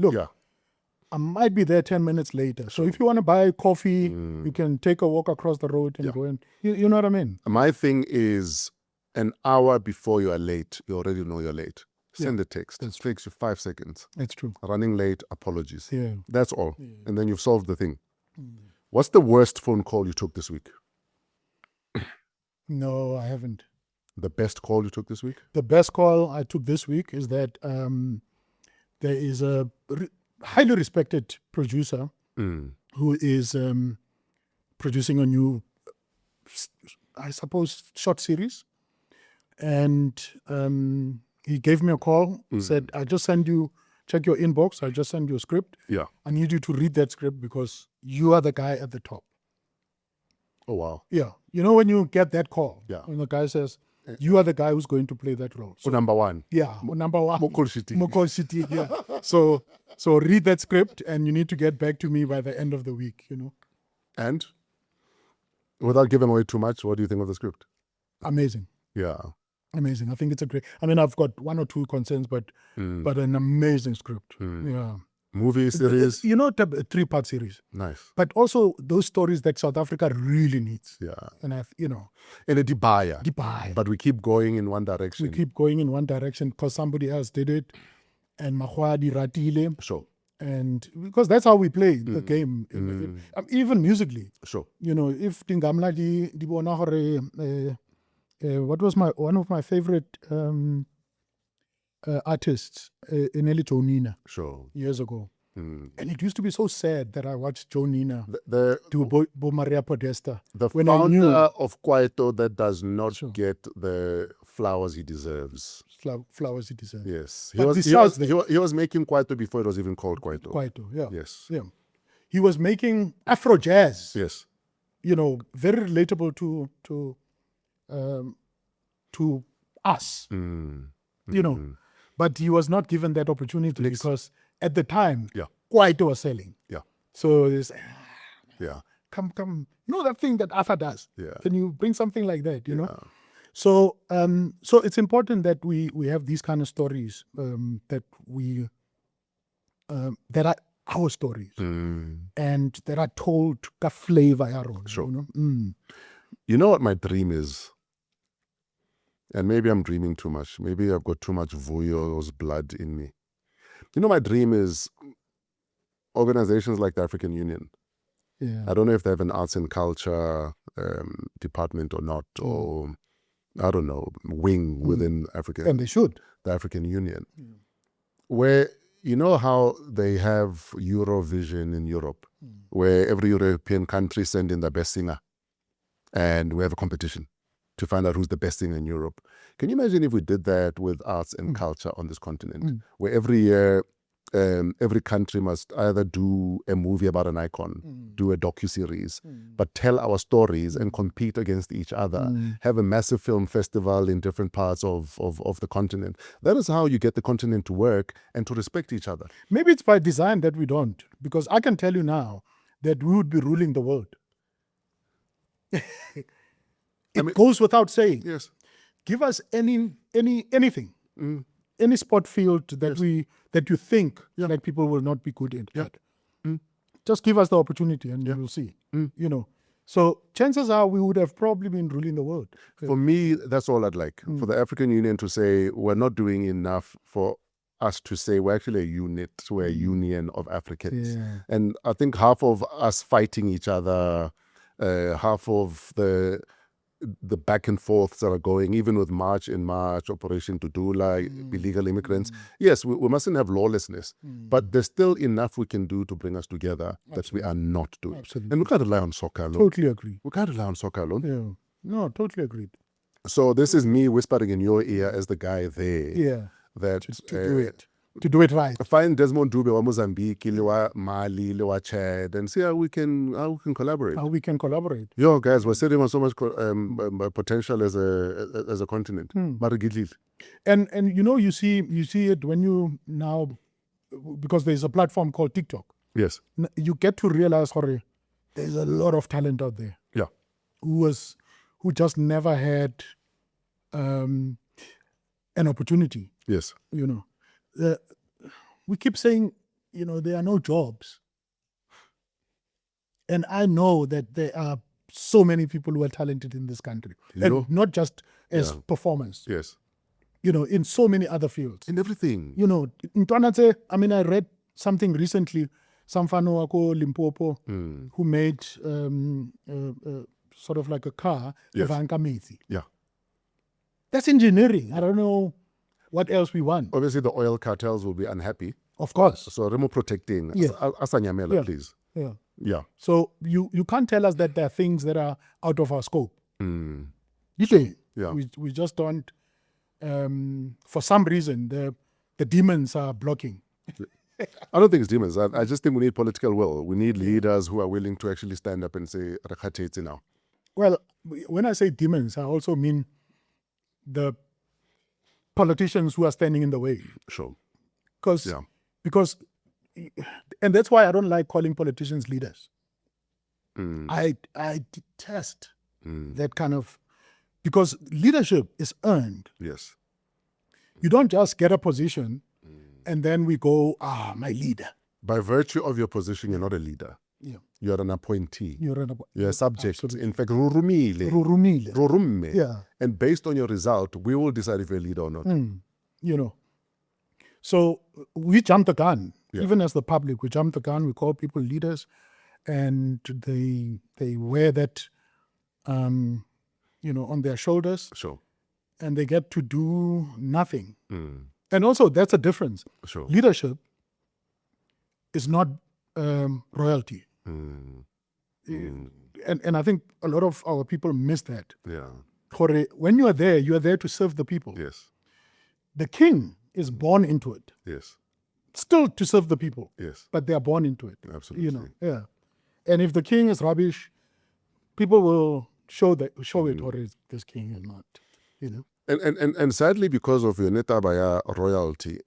Speaker 4: I might be there 10 minutes later. So if you want to buy coffee, you can take a walk across the road and go in. You know what I mean?
Speaker 3: My thing is an hour before you are late, you already know you're late. Send a text. It takes you 5 seconds.
Speaker 4: That's true.
Speaker 3: Running late, apologies.
Speaker 4: Yeah.
Speaker 3: That's all. Yeah. And then you've solved the thing. What's the worst phone call you took this week?
Speaker 4: No, I haven't.
Speaker 3: The best call you took this week?
Speaker 4: The best call I took this week is that there is a highly respected producer who is producing a new, I suppose, short series. And he gave me a call, said, check your inbox, I just send you a script.
Speaker 3: Yeah.
Speaker 4: I need you to read that script because you are the guy at the top.
Speaker 3: Oh, wow.
Speaker 4: Yeah. You know when you get that call, when the guy says, you are the guy who's going to play that role.
Speaker 3: So, number one.
Speaker 4: Yeah, number one.
Speaker 3: Mokol City,
Speaker 4: yeah. So read that script and you need to get back to me by the end of the week,
Speaker 3: And without giving away too much, what do you think of the script?
Speaker 4: Amazing.
Speaker 3: Yeah.
Speaker 4: Amazing. I think it's I've got 1 or 2 concerns, but an amazing script. Yeah.
Speaker 3: Movie series?
Speaker 4: A 3-part series.
Speaker 3: Nice.
Speaker 4: But also those stories that South Africa really needs.
Speaker 3: Yeah.
Speaker 4: And
Speaker 3: in a Dibaya. But we keep going in one direction.
Speaker 4: We keep going in one direction because somebody else did it. And Mahwadi Ratile.
Speaker 3: Sure.
Speaker 4: And because that's how we play the game, even musically.
Speaker 3: Sure.
Speaker 4: If Tingamla di bona hore what was one of my favorite artists, Eneli Tonina,
Speaker 3: sure,
Speaker 4: years ago.
Speaker 3: Mm.
Speaker 4: And it used to be so sad that I watched Joe Nina
Speaker 3: The
Speaker 4: do Bo Maria Podesta.
Speaker 3: the
Speaker 4: when I
Speaker 3: founder
Speaker 4: knew
Speaker 3: of Kwaito that does not
Speaker 4: Sure.
Speaker 3: get the flowers he deserves.
Speaker 4: flowers he deserved.
Speaker 3: Yes,
Speaker 4: But besides that-
Speaker 3: he was making Kwaito before it was even called Kwaito.
Speaker 4: Kwaito, yeah.
Speaker 3: Yes,
Speaker 4: Yeah. He was making Afro jazz,
Speaker 3: yes,
Speaker 4: very relatable to us, But he was not given that opportunity because at the time,
Speaker 3: Yeah.
Speaker 4: Kwaito was selling.
Speaker 3: yeah,
Speaker 4: So there's,
Speaker 3: yeah,
Speaker 4: come, that thing that Arthur does.
Speaker 3: Yeah.
Speaker 4: Can you bring something like that, So so it's important that we have these kind of stories that that are our stories and that are told ka flavor ya rona,
Speaker 3: Sure.
Speaker 4: Mm.
Speaker 3: You know what my dream is? And maybe I'm dreaming too much. Maybe I've got too much Vuyo's blood in me. My dream is organizations like the African Union.
Speaker 4: Yeah.
Speaker 3: I don't know if they have an arts and culture department or not, or I don't know, wing within
Speaker 4: And they should.
Speaker 3: the African Union, where how they have Eurovision in Europe, where every European country send in the best singer, and we have a competition to find out who's the best singer in Europe. Can you imagine if we did that with arts and culture on this continent, where every year every country must either do a movie about an icon, do a docuseries, but tell our stories and compete against each other, have a massive film festival in different parts of the continent. That is how you get the continent to work and to respect each other.
Speaker 4: Maybe it's by design that we don't, because I can tell you now that we would be ruling the world. It goes without saying.
Speaker 3: Yes.
Speaker 4: Give us anything, any sport field that that you think like people will not be good in. Just give us the opportunity and we'll see. So chances are we would have probably been ruling the world.
Speaker 3: For me, that's all I'd like. For the African Union to say we're not doing enough, for us to say we're actually a unit, we're a union of Africans.
Speaker 4: Yeah.
Speaker 3: And I think half of us fighting each other, half of the back and forths that are going, even with March in March, Operation Tudula, illegal immigrants. Yes, we mustn't have lawlessness, but there's still enough we can do to bring us together that we are not doing.
Speaker 4: Absolutely.
Speaker 3: And we can't rely on soccer alone.
Speaker 4: Totally agree.
Speaker 3: We can't rely on soccer alone.
Speaker 4: Yeah. No, totally agreed.
Speaker 3: So this is me whispering in your ear as the guy there.
Speaker 4: Yeah.
Speaker 3: That
Speaker 4: To do it right.
Speaker 3: find Desmond Dube wa Mozambique, le wa Mali, le wa Chad, and see how we can collaborate.
Speaker 4: How we can collaborate.
Speaker 3: Yo, guys, we're sitting on so much potential as a continent.
Speaker 4: And you see it when you now, because there's a platform called TikTok.
Speaker 3: Yes.
Speaker 4: You get to realize, sorry, there's a lot of talent out there.
Speaker 3: Yeah.
Speaker 4: Who just never had an opportunity.
Speaker 3: Yes.
Speaker 4: We keep saying, there are no jobs. And I know that there are so many people who are talented in this country. And not just as performers.
Speaker 3: Yes.
Speaker 4: In so many other fields.
Speaker 3: In everything.
Speaker 4: I read something recently, Samfano Wako Limpopo, who made sort of like a car,
Speaker 3: Yes.
Speaker 4: Avanti Mezi.
Speaker 3: Yeah.
Speaker 4: That's engineering. I don't know what else we want.
Speaker 3: Obviously, the oil cartels will be unhappy.
Speaker 4: Of course.
Speaker 3: So, remo protecting.
Speaker 4: Yeah.
Speaker 3: Asanyamela,
Speaker 4: Yeah.
Speaker 3: please.
Speaker 4: Yeah.
Speaker 3: Yeah.
Speaker 4: So you can't tell us that there are things that are out of our scope.
Speaker 3: Mm.
Speaker 4: Yeah. We just don't. For some reason, the demons are blocking.
Speaker 3: I don't think it's demons. I just think we need political will. We need leaders who are willing to actually stand up and say, "Rakhateti now."
Speaker 4: Well, when I say demons, I also mean the politicians who are standing in the way.
Speaker 3: Sure.
Speaker 4: Because, and that's why I don't like calling politicians leaders. I detest that kind of, because leadership is earned.
Speaker 3: Yes. Mm.
Speaker 4: You don't just get a position and then we go, my leader.
Speaker 3: By virtue of your position, you're not a leader.
Speaker 4: Yeah.
Speaker 3: You're an appointee.
Speaker 4: You're
Speaker 3: a subject.
Speaker 4: Absolutely.
Speaker 3: In fact, rurumile. Rurumme.
Speaker 4: Yeah.
Speaker 3: And based on your result, we will decide if you're a leader or not.
Speaker 4: So we jump the gun.
Speaker 3: Yeah.
Speaker 4: Even as the public, we jump the gun. We call people leaders, and they wear that, on their shoulders,
Speaker 3: Sure.
Speaker 4: and they get to do nothing.
Speaker 3: Mm.
Speaker 4: And also, that's a difference.
Speaker 3: Sure.
Speaker 4: Leadership is not royalty. And I think a lot of our people miss that.
Speaker 3: Yeah.
Speaker 4: When you are there to serve the people.
Speaker 3: Yes.
Speaker 4: The king is born into it,
Speaker 3: Yes.
Speaker 4: still to serve the people.
Speaker 3: Yes.
Speaker 4: But they are born into it.
Speaker 3: Absolutely.
Speaker 4: Yeah. And if the king is rubbish, people will show it, or this king is not,
Speaker 3: And sadly, because of your netabaya royalty,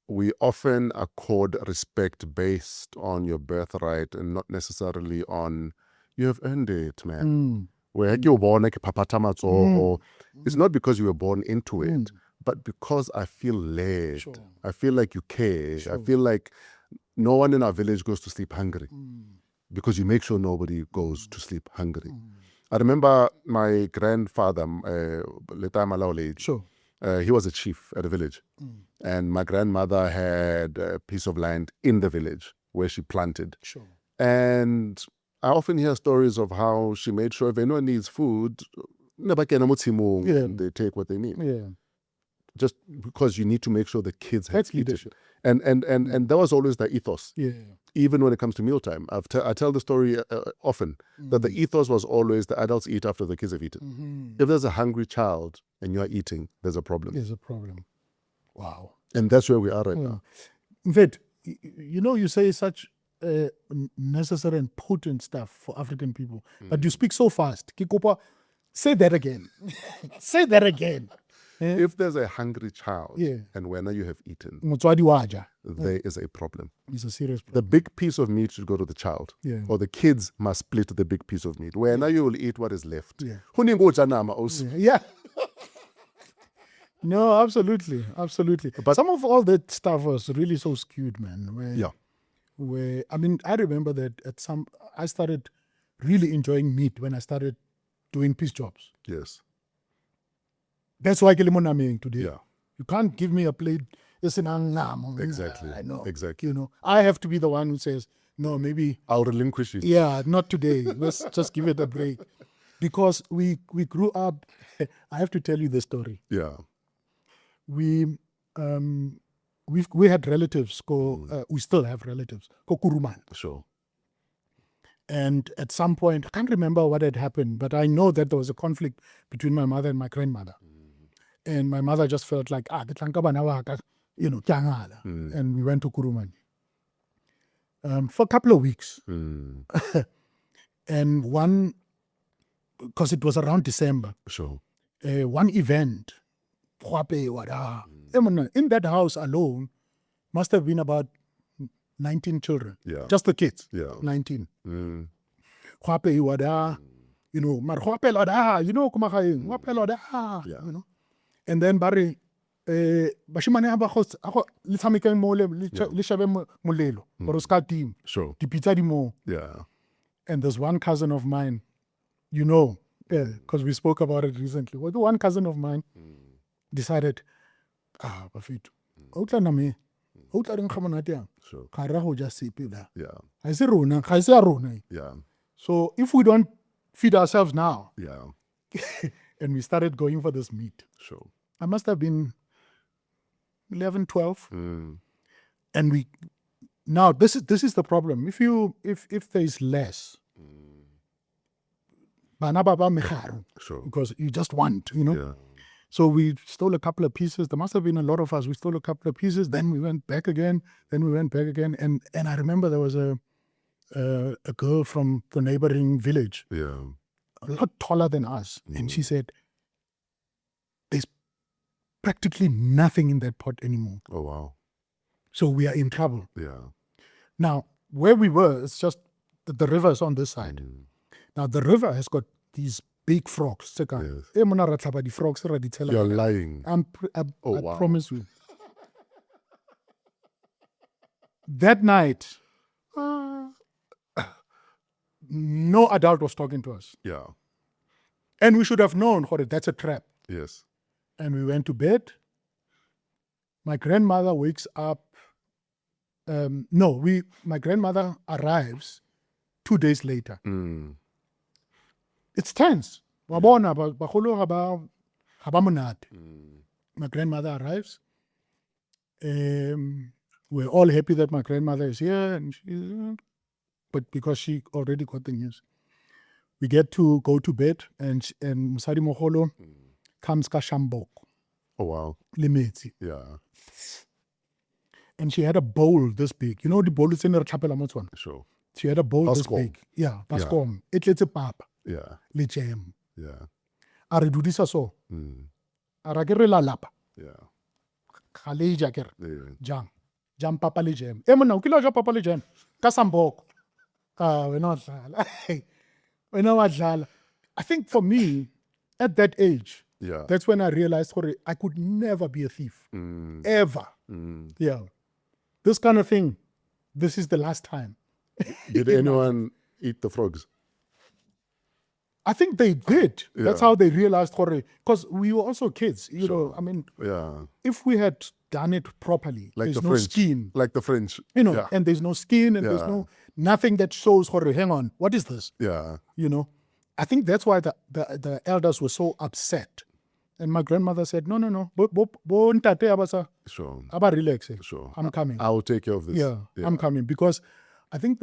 Speaker 3: we often accord respect based on your birthright and not necessarily on you have earned it, man. Where you born like or it's not because you were born into it, but because I feel led.
Speaker 4: Sure.
Speaker 3: I feel like you care. I feel like no one in our village goes to sleep hungry because you make sure nobody goes to sleep hungry. I remember my grandfather,
Speaker 4: Sure.
Speaker 3: he was a chief at a village. And my grandmother had a piece of land in the village where she planted.
Speaker 4: Sure.
Speaker 3: And I often hear stories of how she made sure if anyone needs food, they take what they need.
Speaker 4: Yeah.
Speaker 3: Just because you need to make sure the kids have
Speaker 4: That's
Speaker 3: eaten.
Speaker 4: leadership.
Speaker 3: And that was always the ethos.
Speaker 4: Yeah.
Speaker 3: Even when it comes to mealtime. I tell the story often that the ethos was always the adults eat after the kids have eaten. If there's a hungry child and you are eating, there's a problem.
Speaker 4: There's a problem. Wow.
Speaker 3: And that's where we are right now.
Speaker 4: In fact, you say such necessary and potent stuff for African people, but you speak so fast. Kikopa, say that again. Say that again.
Speaker 3: If there's a hungry child
Speaker 4: Yeah.
Speaker 3: and when you have eaten,
Speaker 4: Motswadi waja.
Speaker 3: there is a problem.
Speaker 4: It's a serious
Speaker 3: The
Speaker 4: problem.
Speaker 3: big piece of meat should go to the child.
Speaker 4: Yeah.
Speaker 3: Or the kids must split the big piece of meat. When you will eat what is left.
Speaker 4: Yeah.
Speaker 3: Yeah.
Speaker 4: Yeah. No, absolutely. Absolutely. But some of all that stuff was really so skewed, man. Where I remember that I started really enjoying meat when I started doing peace jobs.
Speaker 3: Yes.
Speaker 4: That's why I'm today.
Speaker 3: Yeah.
Speaker 4: You can't give me a plate.
Speaker 3: Exactly.
Speaker 4: I know.
Speaker 3: Exactly.
Speaker 4: I have to be the one who says, no, maybe.
Speaker 3: I'll relinquish it.
Speaker 4: Yeah, not today. Let's just give it a break. Because we grew up. I have to tell you the story.
Speaker 3: Yeah.
Speaker 4: We had relatives we still have relatives go Kuruman.
Speaker 3: Sure.
Speaker 4: And at some point, I can't remember what had happened, but I know that there was a conflict between my mother and my grandmother. And my mother just felt like, and we went to Kuruman for a couple of weeks. And because it was around December,
Speaker 3: Sure.
Speaker 4: one event, in that house alone, must have been about 19 children.
Speaker 3: Yeah.
Speaker 4: Just the kids.
Speaker 3: Yeah.
Speaker 4: 19.
Speaker 3: Mm.
Speaker 4: Yeah. And then Barry, bashimane ba le tshamekeng mo le shabe molelo or ska team.
Speaker 3: Sure.
Speaker 4: Dipitsa di mo.
Speaker 3: Yeah.
Speaker 4: And there's one cousin of mine, because we spoke about it recently. Well, one cousin of mine decided, Bafito, outla na me, outla reng khamana teng.
Speaker 3: Sure.
Speaker 4: Ka ra ho ja sepe la.
Speaker 3: Yeah.
Speaker 4: Ga se rona, ga se a rona.
Speaker 3: Yeah.
Speaker 4: So if we don't feed ourselves now,
Speaker 3: Yeah.
Speaker 4: and we started going for this meat,
Speaker 3: Sure.
Speaker 4: I must have been 11, 12.
Speaker 3: Mm.
Speaker 4: And now this is the problem. If there is less, bana ba megaro,
Speaker 3: Sure.
Speaker 4: because you just want,
Speaker 3: Yeah.
Speaker 4: So we stole a couple of pieces. There must have been a lot of us. We stole a couple of pieces. Then we went back again. And I remember there was a girl from the neighboring village,
Speaker 3: Yeah.
Speaker 4: a lot taller than us. And she said, there's practically nothing in that pot anymore.
Speaker 3: Oh, wow.
Speaker 4: So we are in trouble.
Speaker 3: Yeah.
Speaker 4: Now, where we were, it's just the river is on this side. Now, the river has got these big frogs.
Speaker 3: Yes.
Speaker 4: The frogs.
Speaker 3: You're lying.
Speaker 4: I
Speaker 3: wow.
Speaker 4: promise you. That night, no adult was talking to us.
Speaker 3: Yeah.
Speaker 4: And we should have known, that's a trap.
Speaker 3: Yes.
Speaker 4: And we went to bed. My grandmother wakes up. My grandmother arrives 2 days later.
Speaker 3: Mm.
Speaker 4: It's tense. Wabona, bagolo haba monate. My grandmother arrives. we're all happy that my grandmother is here, and but because she already got the news, we get to go to bed, and Msadi Moholo comes ka shambok,
Speaker 3: Oh, wow.
Speaker 4: limetsi,
Speaker 3: Yeah,
Speaker 4: and she had a bowl this big. You know the bowl is in the chapel one.
Speaker 3: sure.
Speaker 4: She had a bowl this
Speaker 3: Bascom.
Speaker 4: big. Yeah, bascom. It's a papa,
Speaker 3: Yeah,
Speaker 4: le jam.
Speaker 3: yeah.
Speaker 4: A re dudisa so.
Speaker 3: Mm.
Speaker 4: A ra ke re la lapa.
Speaker 3: Yeah.
Speaker 4: Khale ja ke re.
Speaker 3: Yeah.
Speaker 4: Jam papa le jam. E mona o kila ja papa le jam. Ka samboko. Ka wena dlala. Wena wa dlala. I think for me, at that age,
Speaker 3: Yeah.
Speaker 4: that's when I realized I could never be a thief.
Speaker 3: Mm.
Speaker 4: Ever.
Speaker 3: Mm.
Speaker 4: Yeah. This kind of thing, this is the last time.
Speaker 3: Did anyone eat the frogs?
Speaker 4: I think they did. That's
Speaker 3: Yeah.
Speaker 4: how they realized, because we were also kids. You know, I mean,
Speaker 3: Yeah.
Speaker 4: if we had done it properly,
Speaker 3: Like
Speaker 4: there's
Speaker 3: the
Speaker 4: no
Speaker 3: French.
Speaker 4: skin,
Speaker 3: Like the French.
Speaker 4: you know,
Speaker 3: Yeah.
Speaker 4: and there's no skin, and there's
Speaker 3: Yeah.
Speaker 4: nothing that shows, hang on, what is this?
Speaker 3: Yeah.
Speaker 4: You know, I think that's why the elders were so upset. And my grandmother said, no. Bo ntate abasa,
Speaker 3: Sure.
Speaker 4: aba relax.
Speaker 3: Sure.
Speaker 4: I'm coming.
Speaker 3: I will take care of this.
Speaker 4: Yeah, I'm coming. Because I think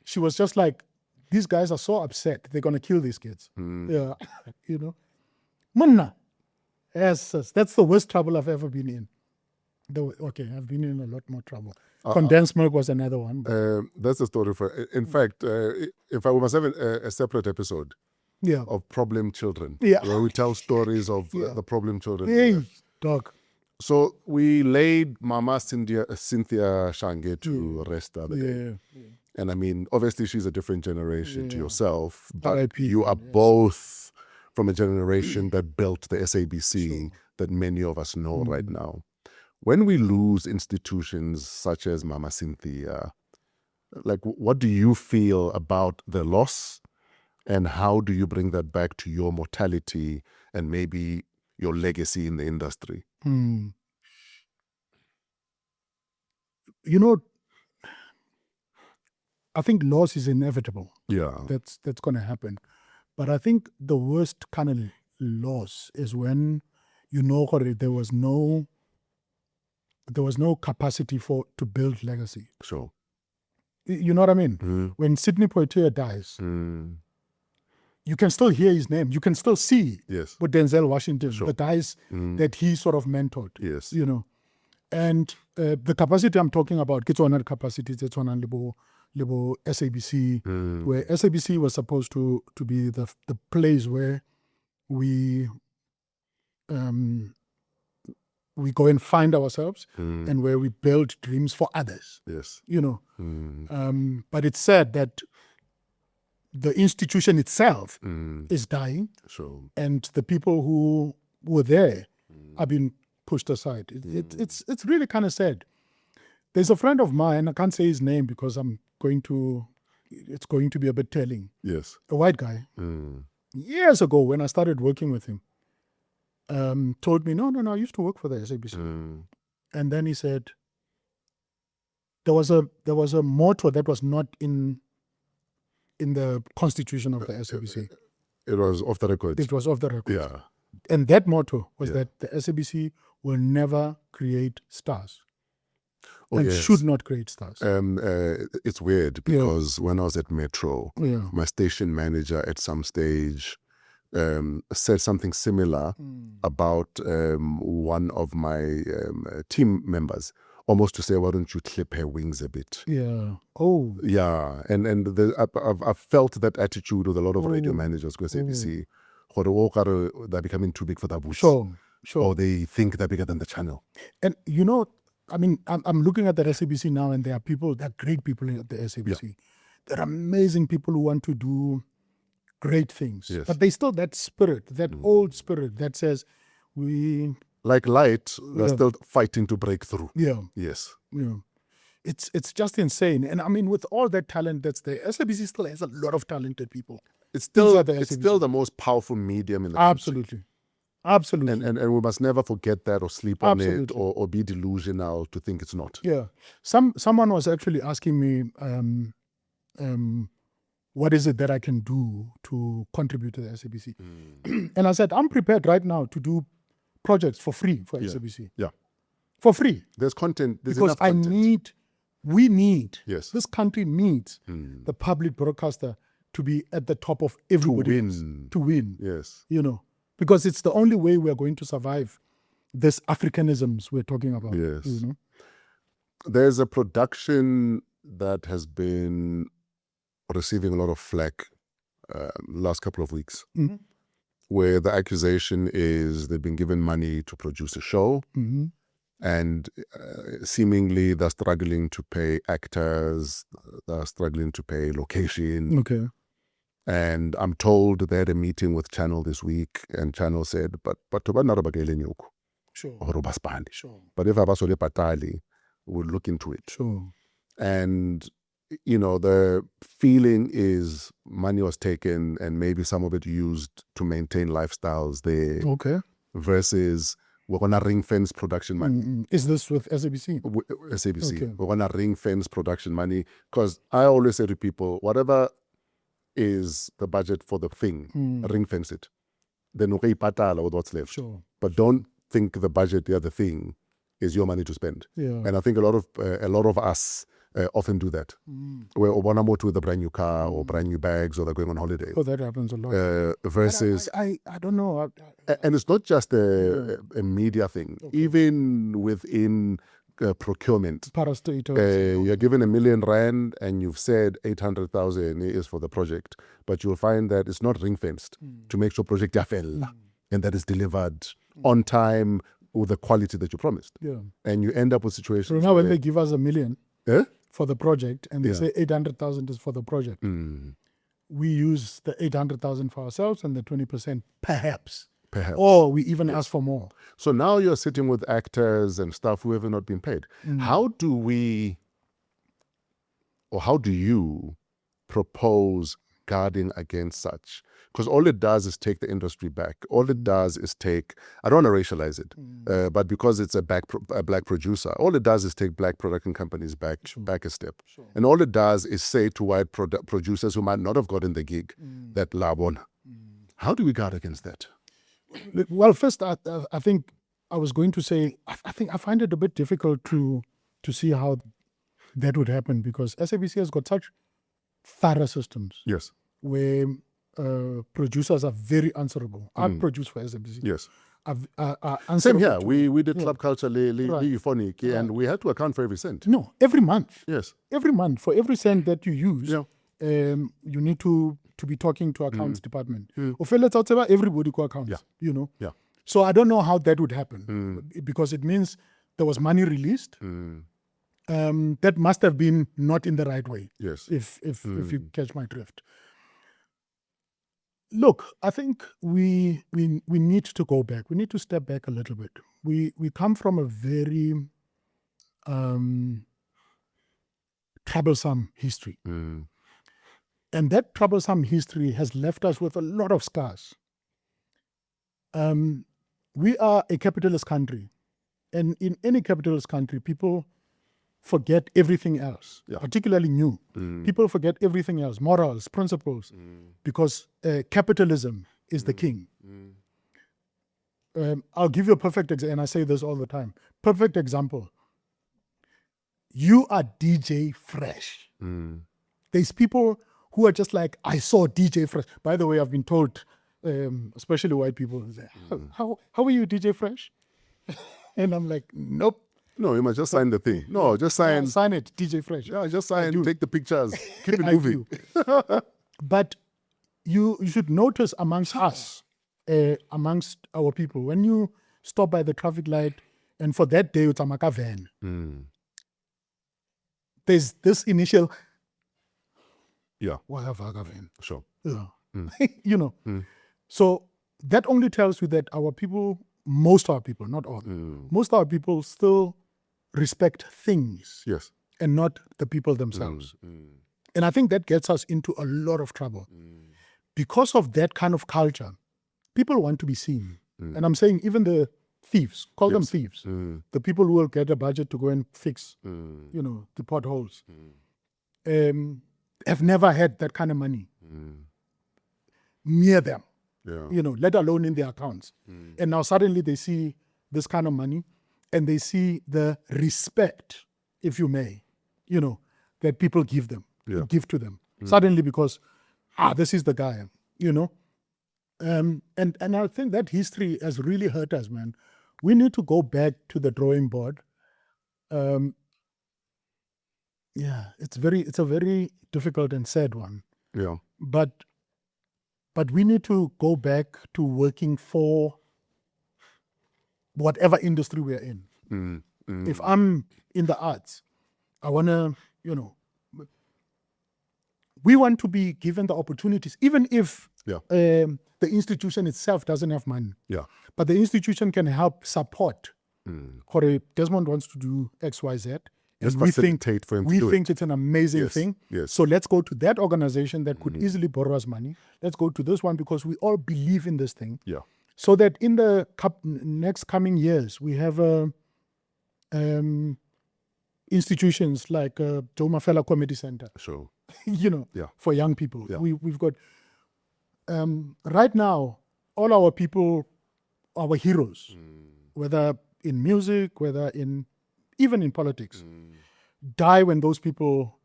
Speaker 4: she was just like, these guys are so upset. They're going to kill these kids. Yeah, you know. Munna. Yes, that's the worst trouble I've ever been in. Okay, I've been in a lot more trouble. Condensed milk was another one.
Speaker 3: That's a story for. In fact, if we must have a separate episode
Speaker 4: Yeah.
Speaker 3: of problem children,
Speaker 4: Yeah.
Speaker 3: where we tell stories of the problem children.
Speaker 4: Hey, dog.
Speaker 3: So we laid Mama Cynthia Shange to rest the other day.
Speaker 4: Yeah.
Speaker 3: And I mean, obviously she's a different generation to yourself, but
Speaker 4: R.I.P.
Speaker 3: you are both from a generation that built the SABC that many of us know right now. When we lose institutions such as Mama Cynthia, like what do you feel about the loss, and how do you bring that back to your mortality and maybe your legacy in the industry?
Speaker 4: You know, I think loss is inevitable.
Speaker 3: Yeah.
Speaker 4: That's going to happen. But I think the worst kind of loss is when you know there was no capacity to build legacy.
Speaker 3: Sure.
Speaker 4: You know what I mean? When Sidney Poitier dies, you can still hear his name. You can still see
Speaker 3: Yes.
Speaker 4: with Denzel Washington, the guys that he sort of mentored.
Speaker 3: Yes.
Speaker 4: You know. And the capacity I'm talking about, it's one capacity, it's one Libo SABC, where SABC was supposed to be the place where we go and find ourselves and where we build dreams for others.
Speaker 3: Yes.
Speaker 4: You know. But it's sad that the institution itself is dying,
Speaker 3: Sure.
Speaker 4: and the people who were there are being pushed aside. It's really kind of sad. There's a friend of mine, I can't say his name because it's going to be a bit telling.
Speaker 3: Yes.
Speaker 4: A white guy, years ago when I started working with him, told me, no, I used to work for the SABC. And then he said, there was a motto that was not in the constitution of the SABC.
Speaker 3: It was off the record.
Speaker 4: It was off the record.
Speaker 3: Yeah.
Speaker 4: And that motto was that the SABC will never create stars. And should not create stars.
Speaker 3: It's weird because when I was at Metro, my station manager at some stage said something similar about one of my team members, almost to say, why don't you clip her wings a bit?
Speaker 4: Yeah. Oh.
Speaker 3: Yeah. And I've felt that attitude with a lot of radio managers because ABC, they're becoming too big for the bush.
Speaker 4: Sure.
Speaker 3: Or they think they're bigger than the channel.
Speaker 4: And you know, I mean, I'm looking at the SABC now, and there are great people at the SABC. Yeah. There are amazing people who want to do great things. Yes. But they still that spirit, that old spirit that says we...
Speaker 3: Like light, they're still fighting to break through.
Speaker 4: Yeah.
Speaker 3: Yes.
Speaker 4: Yeah. It's just insane. And I mean, with all that talent that's there, SABC still has a lot of talented people.
Speaker 3: It's still the most powerful medium in the country.
Speaker 4: Absolutely.
Speaker 3: And we must never forget that or sleep on it or be delusional to think it's not.
Speaker 4: Yeah. Someone was actually asking me, what is it that I can do to contribute to the SABC? And I said, I'm prepared right now to do projects for free for SABC.
Speaker 3: Yeah.
Speaker 4: for free.
Speaker 3: There's content. There's
Speaker 4: Because
Speaker 3: enough content.
Speaker 4: we need,
Speaker 3: Yes.
Speaker 4: this country needs the public broadcaster to be at the top of everybody else.
Speaker 3: win.
Speaker 4: To win.
Speaker 3: Yes.
Speaker 4: Because it's the only way we're going to survive this Africanisms we're talking about.
Speaker 3: Yes. There's a production that has been receiving a lot of flack last couple of weeks, where the accusation is they've been given money to produce a show, and seemingly they're struggling to pay actors, they're struggling to pay location.
Speaker 4: Okay.
Speaker 3: And I'm told they had a meeting with Channel this week, and Channel said, but
Speaker 4: Sure. Sure.
Speaker 3: but if Abasole Patali, we'll look into it.
Speaker 4: Sure.
Speaker 3: And the feeling is money was taken and maybe some of it used to maintain lifestyles there,
Speaker 4: Okay.
Speaker 3: versus we're going to ring fence production money.
Speaker 4: Is this with SABC?
Speaker 3: SABC.
Speaker 4: Okay.
Speaker 3: We're going to ring fence production money, because I always say to people, whatever is the budget for the thing, ring fence it. Then patala with what's left.
Speaker 4: Sure.
Speaker 3: But don't think the budget, the other thing, is your money to spend.
Speaker 4: Yeah.
Speaker 3: And I think a lot of us often do that. Where Obama bought with a brand new car or brand new bags, or they're going on holiday.
Speaker 4: Oh, that happens a lot.
Speaker 3: Versus,
Speaker 4: I don't know.
Speaker 3: and it's not just a media thing. Even within procurement,
Speaker 4: Parastatals.
Speaker 3: you're given R1 million and you've said 800,000 is for the project, but you'll find that it's not ring fenced to make sure project yafel and that is delivered on time with the quality that you promised.
Speaker 4: Yeah.
Speaker 3: And you end up with
Speaker 4: So
Speaker 3: situations
Speaker 4: now when
Speaker 3: where-
Speaker 4: they give us $1 million for the project and they
Speaker 3: Yeah.
Speaker 4: say 800,000 is for the project, we use the 800,000 for ourselves and the 20% perhaps. Or we even ask for more.
Speaker 3: So now you're sitting with actors and staff who have not been paid. How do you propose guarding against such? Because all it does is take the industry back. All it does is take, I don't want to racialize it, but because it's a black producer, all it does is take black production companies back a step.
Speaker 4: Sure.
Speaker 3: And all it does is say to white producers who might not have gotten the gig that labona. How do we guard against that?
Speaker 4: Well, first, I think I was going to say, I find it a bit difficult to see how that would happen, because SABC has got such thorough systems
Speaker 3: Yes.
Speaker 4: where producers are very answerable. I produce for SABC.
Speaker 3: Yes.
Speaker 4: Same
Speaker 3: Same here. We did Club Culture Euphonic, and we had to account for every cent.
Speaker 4: No, every month.
Speaker 3: Yes.
Speaker 4: Every month, for every cent that you use,
Speaker 3: Yeah.
Speaker 4: you need to be talking to accounts department. Everybody go accounts,
Speaker 3: Yeah.
Speaker 4: So I don't know how that would happen, because it means there was money released. That must have been not in the right way.
Speaker 3: Yes.
Speaker 4: If you catch my drift. Look, I think we need to go back. We need to step back a little bit. We come from a very troublesome history. And that troublesome history has left us with a lot of scars. We are a capitalist country. And in any capitalist country, people forget everything else, particularly new. People forget everything else, morals, principles, because capitalism is the king. I'll give you a perfect example, and I say this all the time. Perfect example. You are DJ Fresh. There's people who are just like, I saw DJ Fresh. By the way, I've been told, especially white people, say, how are you, DJ Fresh? And I'm like, nope.
Speaker 3: No, you must just sign the thing. No, just sign.
Speaker 4: Sign it, DJ Fresh.
Speaker 3: Yeah, just sign. Take the pictures. Keep it moving.
Speaker 4: But you should notice amongst us, amongst our people, when you stop by the traffic light, and for that day, it's a Maka van. There's this initial,
Speaker 3: Yeah,
Speaker 4: van.
Speaker 3: sure.
Speaker 4: Yeah. So that only tells you that our people, most of our people, not all, most of our people still respect things
Speaker 3: Yes.
Speaker 4: and not the people themselves. And I think that gets us into a lot of trouble. Because of that kind of culture, people want to be seen. And I'm saying even the thieves, call them thieves, the people who will get a budget to go and fix, the potholes, have never had that kind of money near them.
Speaker 3: Yeah.
Speaker 4: Let alone in their accounts. And now suddenly they see this kind of money and they see the respect, if you may, that people give them, give to them. Suddenly because, this is the guy, And I think that history has really hurt us, man. We need to go back to the drawing board. It's a very difficult and sad one.
Speaker 3: Yeah.
Speaker 4: But we need to go back to working for whatever industry we're in. If I'm in the arts, I want to, we want to be given the opportunities, even if the institution itself doesn't have money.
Speaker 3: Yeah.
Speaker 4: But the institution can help support. Desmond wants to do X, Y, Z.
Speaker 3: Let's
Speaker 4: And we
Speaker 3: facilitate for him to do
Speaker 4: think it's an amazing thing.
Speaker 3: Yes.
Speaker 4: So let's go to that organization that could easily borrow us money. Let's go to this one because we all believe in this thing.
Speaker 3: Yeah.
Speaker 4: So that in the next coming years, we have institutions like Joe Mafela Comedy Center,
Speaker 3: Sure.
Speaker 4: for young people.
Speaker 3: Yeah.
Speaker 4: We've got, right now, all our people, our heroes, whether in music, whether even in politics, die when those people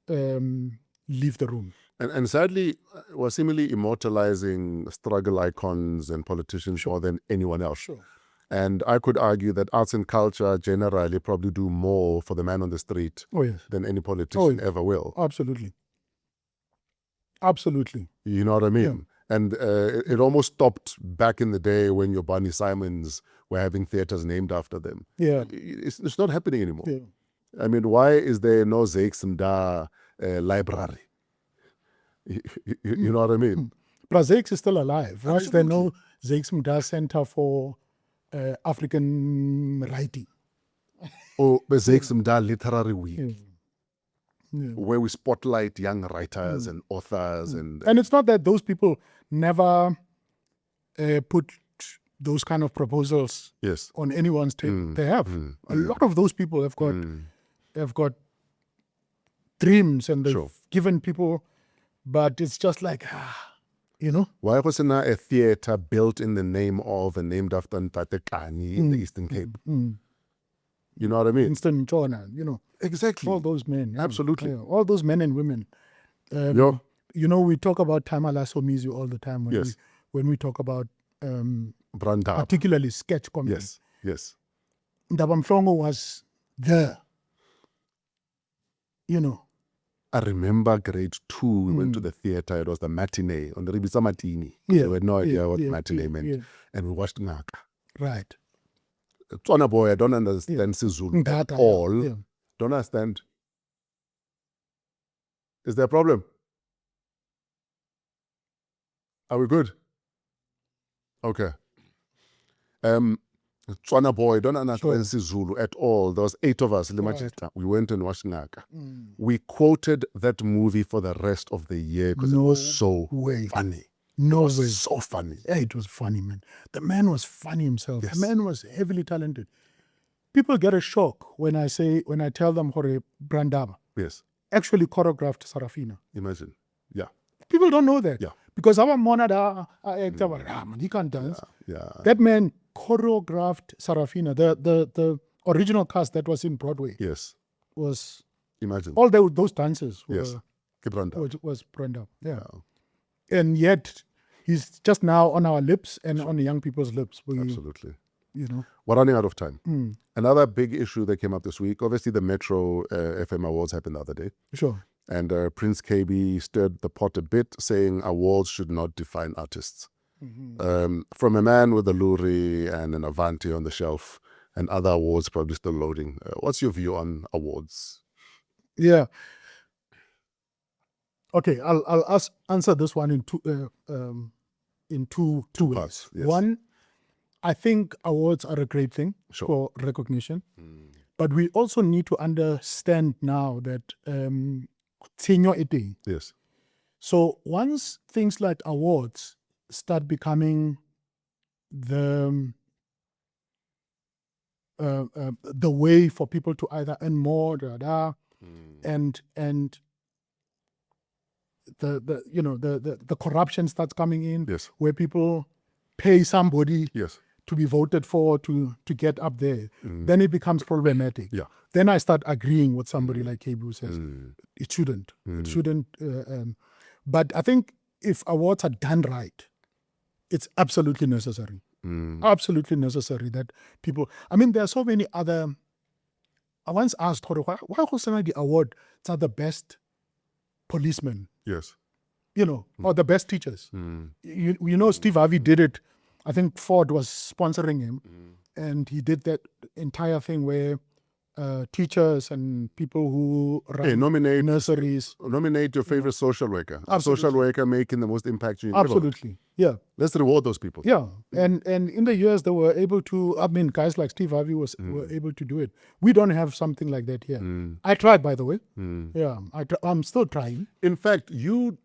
Speaker 4: leave the room.
Speaker 3: And sadly, we're seemingly immortalizing struggle icons and politicians more than anyone else.
Speaker 4: Sure.
Speaker 3: And I could argue that arts and culture generally probably do more for the man on the street than any politician ever will.
Speaker 4: Absolutely. Absolutely.
Speaker 3: You know what I mean? Yeah. And it almost stopped back in the day when your Barney Simons were having theaters named after them.
Speaker 4: Yeah.
Speaker 3: It's not happening anymore.
Speaker 4: Yeah.
Speaker 3: I mean, why is there no Zakes Mda library? You know what I mean?
Speaker 4: But Zakes is still alive. Why is there no Zakes Mda Center for African writing?
Speaker 3: Or the Zakes Mda Literary Week, where we spotlight young writers and authors. And
Speaker 4: it's not that those people never put those kind of proposals on anyone's table. They have. A lot of those people have got dreams and they've given people, but it's just like,
Speaker 3: Why wasn't there a theater built in the name of and named after Ntate Kani in the Eastern Cape? You know what I mean?
Speaker 4: Winston Chona,
Speaker 3: Exactly.
Speaker 4: all those men.
Speaker 3: Absolutely.
Speaker 4: All those men and women. We talk about Tamala Somizi all the time when we talk about particularly sketch comedy.
Speaker 3: Yes.
Speaker 4: Ndaba Mhlongo was there.
Speaker 3: I remember grade 2, we went to the theater. It was the matinee on the Ribisa Matini. We had no idea what matinee meant. Yeah. And we watched Ngaka.
Speaker 4: Right.
Speaker 3: Tswana boy, I don't understand Sizulu at all.
Speaker 4: Yeah.
Speaker 3: Don't understand. Is there a problem? Are we good? Okay. Tswana boy, don't understand Sizulu at all. There was 8 of us. We went and watched Ngaka. We quoted that movie for the rest of the year because it was so funny.
Speaker 4: No way.
Speaker 3: So funny.
Speaker 4: Yeah, it was funny, man. The man was funny himself.
Speaker 3: Yes.
Speaker 4: The man was heavily talented. People get a shock when I tell them Hore Brandaba actually choreographed Sarafina.
Speaker 3: Imagine. Yeah.
Speaker 4: People don't know that.
Speaker 3: Yeah.
Speaker 4: Because our monada actor, man, he can't dance.
Speaker 3: Yeah.
Speaker 4: That man choreographed Sarafina. The original cast that was in Broadway.
Speaker 3: Yes.
Speaker 4: Was
Speaker 3: imagine
Speaker 4: all those dances was Brenda. Yeah. And yet he's just now on our lips and on the young people's lips.
Speaker 3: Absolutely.
Speaker 4: We're
Speaker 3: running out of time. Another big issue that came up this week, obviously the Metro FM Awards happened the other day.
Speaker 4: Sure.
Speaker 3: And Prince KB stirred the pot a bit, saying awards should not define artists. From a man with a Loerie and an Avanti on the shelf and other awards probably still loading. What's your view on awards?
Speaker 4: Yeah. Okay, I'll answer this one in two ways.
Speaker 3: Parts, yes.
Speaker 4: One, I think awards are a great thing for recognition, but we also need to understand now that senior eating.
Speaker 3: Yes.
Speaker 4: So once things like awards start becoming the way for people to either earn more, and the corruption starts coming in,
Speaker 3: yes,
Speaker 4: where people pay somebody to be voted for to get up there, then it becomes problematic.
Speaker 3: Yeah.
Speaker 4: Then I start agreeing with somebody like KB who says it shouldn't. It shouldn't. But I think if awards are done right, it's absolutely necessary. Absolutely necessary that people. I mean, there are so many other. I once asked, why Hosana the award to the best policemen,
Speaker 3: Yes.
Speaker 4: or the best teachers. You know, Steve Harvey did it. I think Ford was sponsoring him, and he did that entire thing where teachers and people who run
Speaker 3: nominate
Speaker 4: nurseries.
Speaker 3: Nominate your favorite social worker.
Speaker 4: Absolutely.
Speaker 3: Social worker making the most impact.
Speaker 4: Absolutely, yeah.
Speaker 3: Let's reward those people.
Speaker 4: Yeah, and in the years they were able to. I mean, guys like Steve Harvey were able to do it. We don't have something like that here. I tried, by the way. Yeah, I'm still trying.
Speaker 3: In fact, you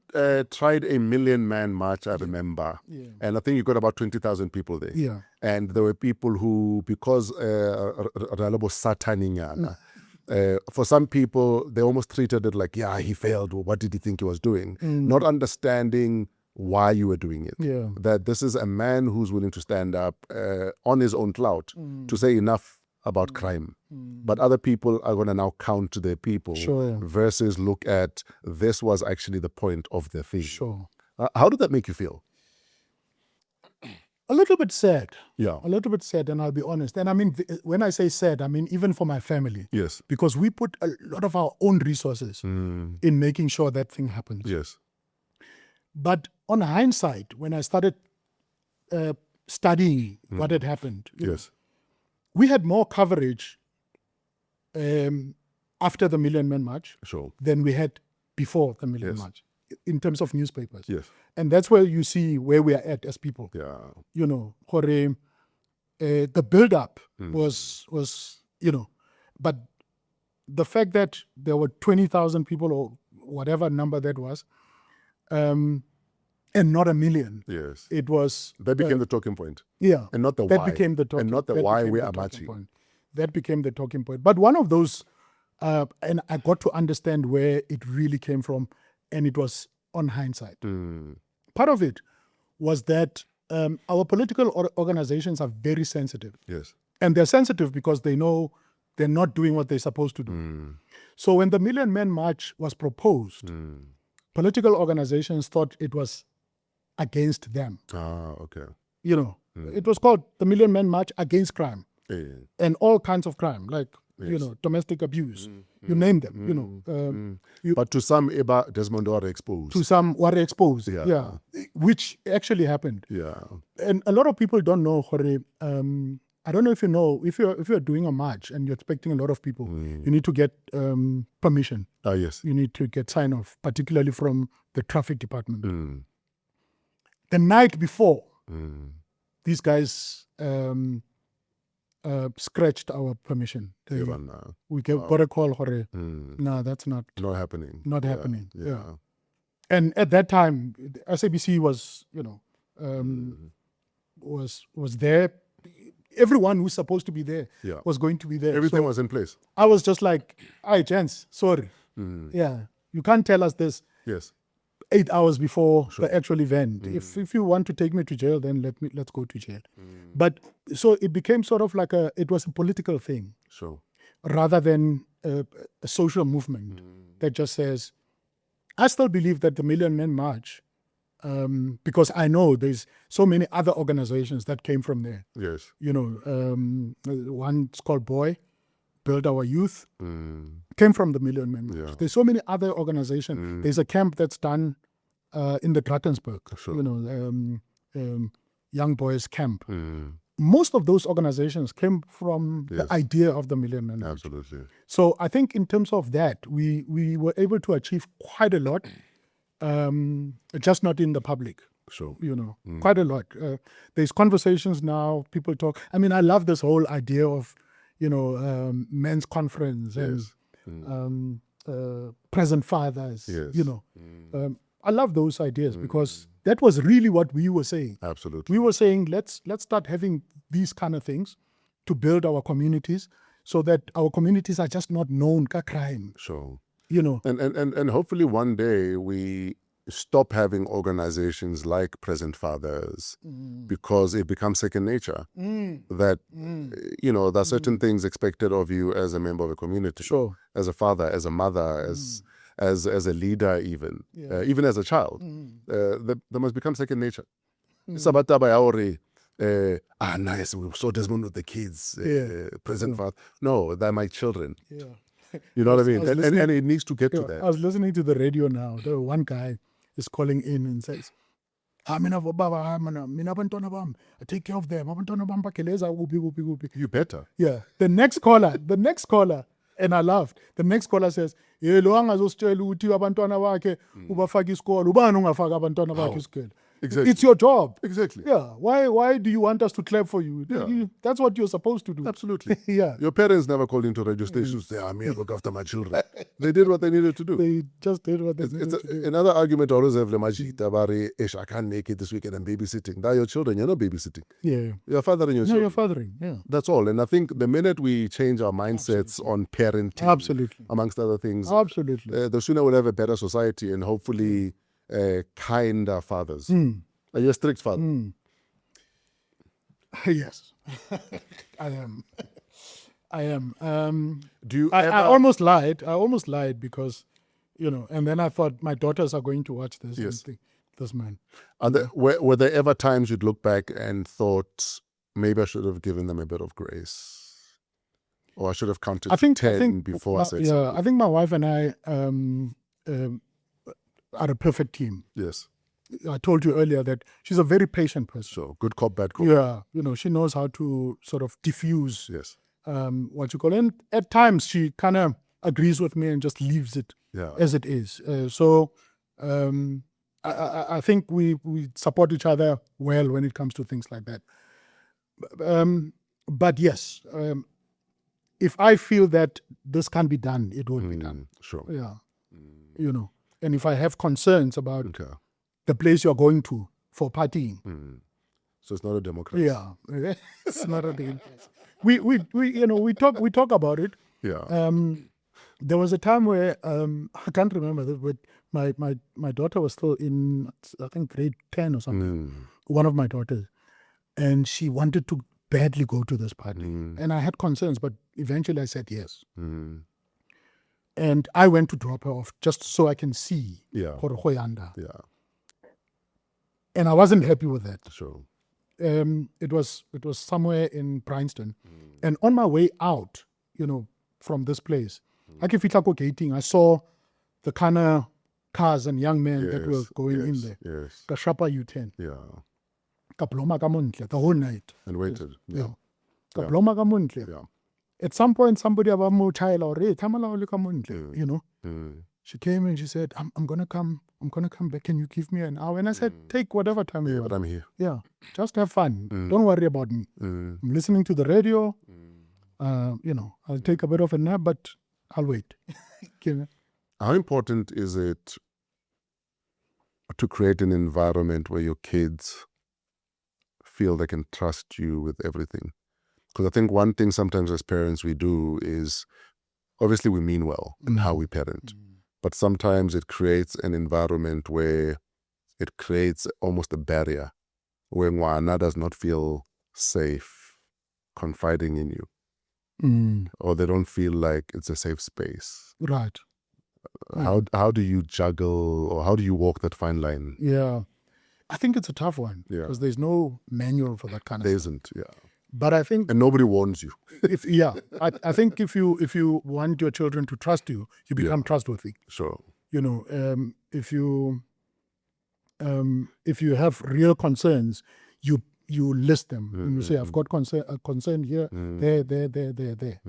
Speaker 3: tried a 1 million man march, I remember.
Speaker 4: Yeah.
Speaker 3: And I think you got about 20,000 people there.
Speaker 4: Yeah.
Speaker 3: And there were people who, because Ralabo Sataningana, for some people, they almost treated it like, yeah, he failed. What did he think he was doing? Not understanding why you were doing it.
Speaker 4: Yeah.
Speaker 3: That this is a man who's willing to stand up on his own clout to say enough about crime. But other people are going to now count to their people versus look at this was actually the point of the thing.
Speaker 4: Sure.
Speaker 3: How did that make you feel?
Speaker 4: A little bit sad.
Speaker 3: Yeah.
Speaker 4: A little bit sad, and I'll be honest. And I mean, when I say sad, I mean even for my family.
Speaker 3: Yes.
Speaker 4: Because we put a lot of our own resources in making sure that thing happens.
Speaker 3: Yes.
Speaker 4: But on hindsight, when I started studying what had happened,
Speaker 3: Yes.
Speaker 4: we had more coverage after the Million Man March
Speaker 3: Sure.
Speaker 4: than we had before the Million
Speaker 3: Yes.
Speaker 4: March in terms of newspapers.
Speaker 3: Yes.
Speaker 4: And that's where you see where we are at as people.
Speaker 3: Yeah.
Speaker 4: The build-up was but the fact that there were 20,000 people or whatever number that was, and not 1 million.
Speaker 3: Yes.
Speaker 4: It was...
Speaker 3: That became the talking point.
Speaker 4: Yeah.
Speaker 3: And not the
Speaker 4: that
Speaker 3: why.
Speaker 4: Became the talking,
Speaker 3: and not the
Speaker 4: that
Speaker 3: why
Speaker 4: became
Speaker 3: we
Speaker 4: the
Speaker 3: are
Speaker 4: talking
Speaker 3: marching.
Speaker 4: point. That became the talking point. But one of those, and I got to understand where it really came from, and it was on hindsight. Part of it was that our political organizations are very sensitive.
Speaker 3: Yes.
Speaker 4: And they're sensitive because they know they're not doing what they're supposed to do. So when the Million Man March was proposed, political organizations thought it was against them.
Speaker 3: Ah, okay.
Speaker 4: It was called the Million Man March Against Crime.
Speaker 3: Yeah.
Speaker 4: And all kinds of crime, like, domestic abuse. You name them,
Speaker 3: But to some, Desmond were exposed.
Speaker 4: To some were exposed,
Speaker 3: Yeah.
Speaker 4: which actually happened.
Speaker 3: Yeah.
Speaker 4: And a lot of people don't know, I don't know if you know, if you're doing a march and you're expecting a lot of people, you need to get permission.
Speaker 3: Ah, yes.
Speaker 4: You need to get sign-off, particularly from the traffic department. The night before, these guys scratched our permission. We got a call, no, that's not
Speaker 3: happening.
Speaker 4: Not happening. Yeah. And at that time, SABC was, was there. Everyone who's supposed to be there was going to be there.
Speaker 3: Everything was in place.
Speaker 4: I was just like, "Hi, gents, sorry. Yeah, you can't tell us this
Speaker 3: Yes.
Speaker 4: 8 hours before the actual event. If you want to take me to jail, then let's go to jail." But so it became sort of like it was a political thing.
Speaker 3: Sure.
Speaker 4: Rather than a social movement that just says, I still believe that the Million Man March, because I know there's so many other organizations that came from there.
Speaker 3: Yes.
Speaker 4: One's called Boy, Build Our Youth, came from the Million Man March.
Speaker 3: Yeah.
Speaker 4: There's so many other organizations. There's a camp that's done in the Drakensberg,
Speaker 3: Sure.
Speaker 4: Young Boys Camp. Most of those organizations came from
Speaker 3: Yes.
Speaker 4: the idea of the Million Man March.
Speaker 3: Absolutely.
Speaker 4: So I think in terms of that, we were able to achieve quite a lot, just not in the public.
Speaker 3: Sure.
Speaker 4: Quite a lot. There's conversations now, people talk. I mean, I love this whole idea of, men's conference and present fathers,
Speaker 3: Yes.
Speaker 4: I love those ideas because that was really what we were saying.
Speaker 3: Absolutely.
Speaker 4: We were saying, let's start having these kind of things to build our communities so that our communities are just not known ka crime,
Speaker 3: Sure.
Speaker 4: you know.
Speaker 3: And hopefully one day we stop having organizations like Present Fathers because it becomes second nature. That, you know, there are certain things expected of you as a member of a community,
Speaker 4: Sure.
Speaker 3: as a father, as a mother, as a leader, even as a child. They must become second nature. It's about nice, we saw Desmond with the kids, Present Father. No, they're my children.
Speaker 4: Yeah.
Speaker 3: You know what I mean?
Speaker 4: was
Speaker 3: And it needs to get to that.
Speaker 4: I was listening to the radio now. The one guy is calling in and says, mina bantwana bam, I take care of them. Abantwana bam bakeleza uphi.
Speaker 3: You better.
Speaker 4: Yeah. The next caller, and I laughed. The next caller says, lo angazositshela ukuthi abantwana bakhe ubafaka isikolo. Ubani ungafaka abantwana bakhe isikolo?
Speaker 3: Exactly.
Speaker 4: It's your job.
Speaker 3: Exactly.
Speaker 4: Yeah. Why do you want us to clap for you?
Speaker 3: Yeah.
Speaker 4: That's what you're supposed to do.
Speaker 3: Absolutely.
Speaker 4: Yeah.
Speaker 3: Your parents never called into radio stations to say, I'm here to look after my children. They did what they needed to do.
Speaker 4: They just did what they needed to do.
Speaker 3: Another argument I always have, I can't make it this weekend, I'm babysitting. They're your children, you're not babysitting.
Speaker 4: Yeah.
Speaker 3: You're fathering your
Speaker 4: No,
Speaker 3: children.
Speaker 4: you're fathering. Yeah.
Speaker 3: That's all. And I think the minute we change our mindsets on parenting,
Speaker 4: Absolutely.
Speaker 3: amongst other things,
Speaker 4: Absolutely.
Speaker 3: the sooner we'll have a better society and hopefully kinder fathers. Are you a strict father?
Speaker 4: Yes. I am.
Speaker 3: Do you
Speaker 4: I
Speaker 3: ever...
Speaker 4: almost lied. Because, you know, and then I thought my daughters are going to watch this and think, this man.
Speaker 3: Were there ever times you'd look back and thought, maybe I should have given them a bit of grace? Or I should have counted to 10 before I said something?
Speaker 4: I think my wife and I are a perfect team.
Speaker 3: Yes.
Speaker 4: I told you earlier that she's a very patient person.
Speaker 3: So, good cop, bad cop.
Speaker 4: Yeah, you know, she knows how to sort of diffuse
Speaker 3: Yes.
Speaker 4: what you call it. And at times she kind of agrees with me and just leaves it as it is. I think we support each other well when it comes to things like that. But yes, if I feel that this can be done, it will be done.
Speaker 3: Sure.
Speaker 4: Yeah. You know, and if I have concerns about
Speaker 3: Okay.
Speaker 4: the place you're going to for partying.
Speaker 3: So it's not a democracy.
Speaker 4: Yeah, it's not a deal. We talk about it.
Speaker 3: Yeah.
Speaker 4: There was a time where I can't remember this, but my daughter was still in, I think, grade 10 or something. One of my daughters, and she wanted to badly go to this party, and I had concerns, but eventually I said yes. And I went to drop her off just so I can see Horohoyanda.
Speaker 3: Yeah.
Speaker 4: And I wasn't happy with that.
Speaker 3: Sure.
Speaker 4: It was somewhere in Bryanston. And on my way out, you know, from this place, I saw the kind of cars and young men that were going in there.
Speaker 3: Yes.
Speaker 4: Kashapa U10.
Speaker 3: Yeah.
Speaker 4: Kaploma kamuntle the whole night.
Speaker 3: And waited. Yeah.
Speaker 4: Kaploma kamuntle.
Speaker 3: Yeah.
Speaker 4: At some point, somebody about mo child or you know. She came and she said, I'm gonna come back. Can you give me an hour? And I said, take whatever time you want.
Speaker 3: But I'm here.
Speaker 4: Yeah. Just have fun. Don't worry about me. I'm listening to the radio. You know, I'll take a bit of a nap, but I'll wait.
Speaker 3: How important is it to create an environment where your kids feel they can trust you with everything? Because I think one thing sometimes as parents we do is, obviously we mean well in how we parent, but sometimes it creates an environment where it creates almost a barrier where Ngwana does not feel safe confiding in you, or they don't feel like it's a safe space.
Speaker 4: Right.
Speaker 3: How do you juggle, or how do you walk that fine line?
Speaker 4: Yeah. I think it's a tough one because there's no manual for that kind of
Speaker 3: There
Speaker 4: stuff.
Speaker 3: isn't, yeah.
Speaker 4: But I think,
Speaker 3: And nobody warns you.
Speaker 4: I think if you want your children to trust you, you become trustworthy.
Speaker 3: Sure.
Speaker 4: You know, if you have real concerns, you list them and you say, I've got a concern here, there.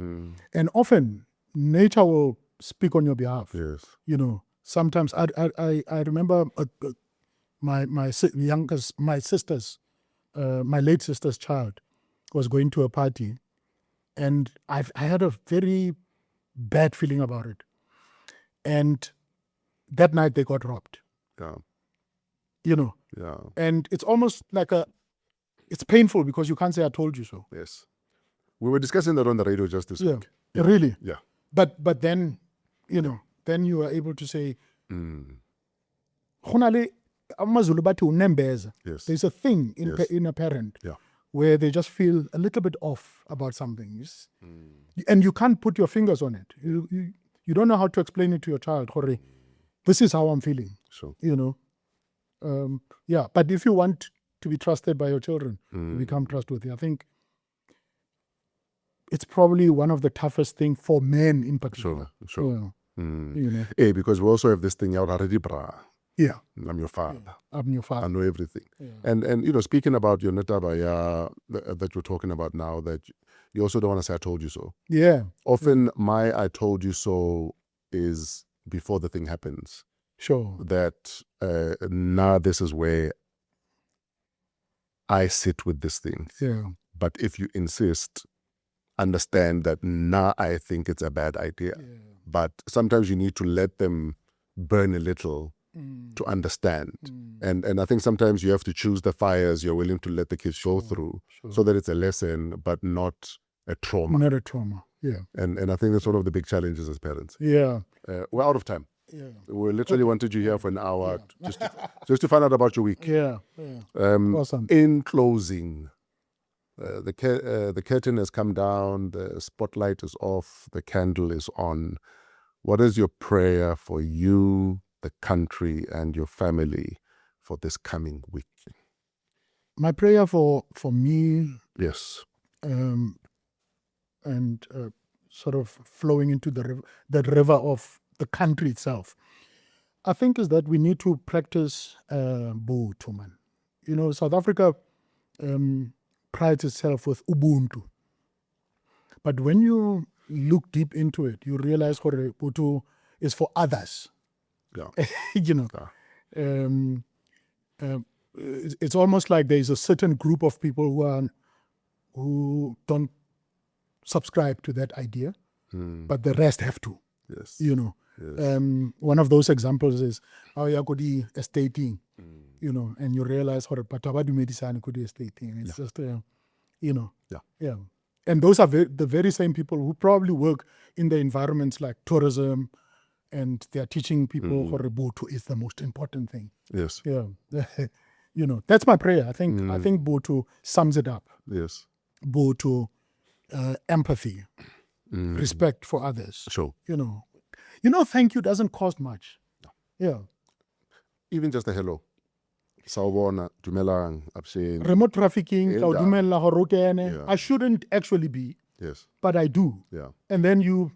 Speaker 4: And often nature will speak on your behalf.
Speaker 3: Yes.
Speaker 4: You know, sometimes I remember my sister's, my late sister's child was going to a party, and I had a very bad feeling about it. And that night they got robbed.
Speaker 3: Yeah.
Speaker 4: You know.
Speaker 3: Yeah.
Speaker 4: And it's almost like it's painful because you can't say I told you so.
Speaker 3: Yes. We were discussing that on the radio just this week.
Speaker 4: Really.
Speaker 3: Yeah.
Speaker 4: But then, you know, then you are able to say,
Speaker 3: Yes.
Speaker 4: There's a thing in,
Speaker 3: Yes.
Speaker 4: in a parent
Speaker 3: Yeah.
Speaker 4: where they just feel a little bit off about something. And you can't put your fingers on it. You don't know how to explain it to your child. Hore, this is how I'm feeling.
Speaker 3: Sure.
Speaker 4: You know. Yeah. But if you want to be trusted by your children, to become trustworthy, I think it's probably one of the toughest things for men in particular.
Speaker 3: Sure.
Speaker 4: Yeah. You know.
Speaker 3: Hey, because we also have this thing out already, brah.
Speaker 4: Yeah.
Speaker 3: I'm your father.
Speaker 4: I'm your
Speaker 3: I
Speaker 4: father.
Speaker 3: know everything.
Speaker 4: Yeah.
Speaker 3: And you know, speaking about your netaba that we're talking about now, that you also don't want to say I told you so.
Speaker 4: Yeah.
Speaker 3: Often my I told you so is before the thing happens.
Speaker 4: Sure.
Speaker 3: That now this is where I sit with this thing.
Speaker 4: Yeah.
Speaker 3: But if you insist, understand that now I think it's a bad idea.
Speaker 4: Yeah.
Speaker 3: But sometimes you need to let them burn a little to understand. And I think sometimes you have to choose the fires you're willing to let the kids go through so that it's a lesson, but not a trauma.
Speaker 4: Not a trauma. Yeah.
Speaker 3: And I think that's one of the big challenges as parents.
Speaker 4: Yeah.
Speaker 3: We're out of time.
Speaker 4: Yeah.
Speaker 3: We literally wanted you here for an hour just to find out about your week.
Speaker 4: Yeah. Yeah. Awesome.
Speaker 3: In closing, the curtain has come down, the spotlight is off, the candle is on. What is your prayer for you, the country, and your family for this coming week?
Speaker 4: My prayer for me,
Speaker 3: Yes.
Speaker 4: and sort of flowing into the river of the country itself, I think is that we need to practice Botho, man. You know, South Africa prides itself with Ubuntu. But when you look deep into it, you realize Botho is for others.
Speaker 3: Yeah.
Speaker 4: You know, it's almost like there's a certain group of people who don't subscribe to that idea, but the rest have to.
Speaker 3: Yes.
Speaker 4: You know,
Speaker 3: Yes.
Speaker 4: one of those examples is how you could be estating, you know, and you realize how but about the medicine could be estating. It's just, you know, yeah. And those are the very same people who probably work in the environments like tourism, and they are teaching people how Botho is the most important thing.
Speaker 3: Yes.
Speaker 4: Yeah. You know, that's my prayer. I think Botho sums it up.
Speaker 3: Yes.
Speaker 4: Botho, empathy, respect for others.
Speaker 3: Sure.
Speaker 4: You know, thank you doesn't cost much. Yeah.
Speaker 3: Even just a hello. Sawubona, dumelang, abshen.
Speaker 4: Remote trafficking,
Speaker 3: Yeah.
Speaker 4: tla o dumella hore o kene.
Speaker 3: Yeah.
Speaker 4: I shouldn't actually be,
Speaker 3: Yes.
Speaker 4: but I do.
Speaker 3: Yeah.
Speaker 4: And then you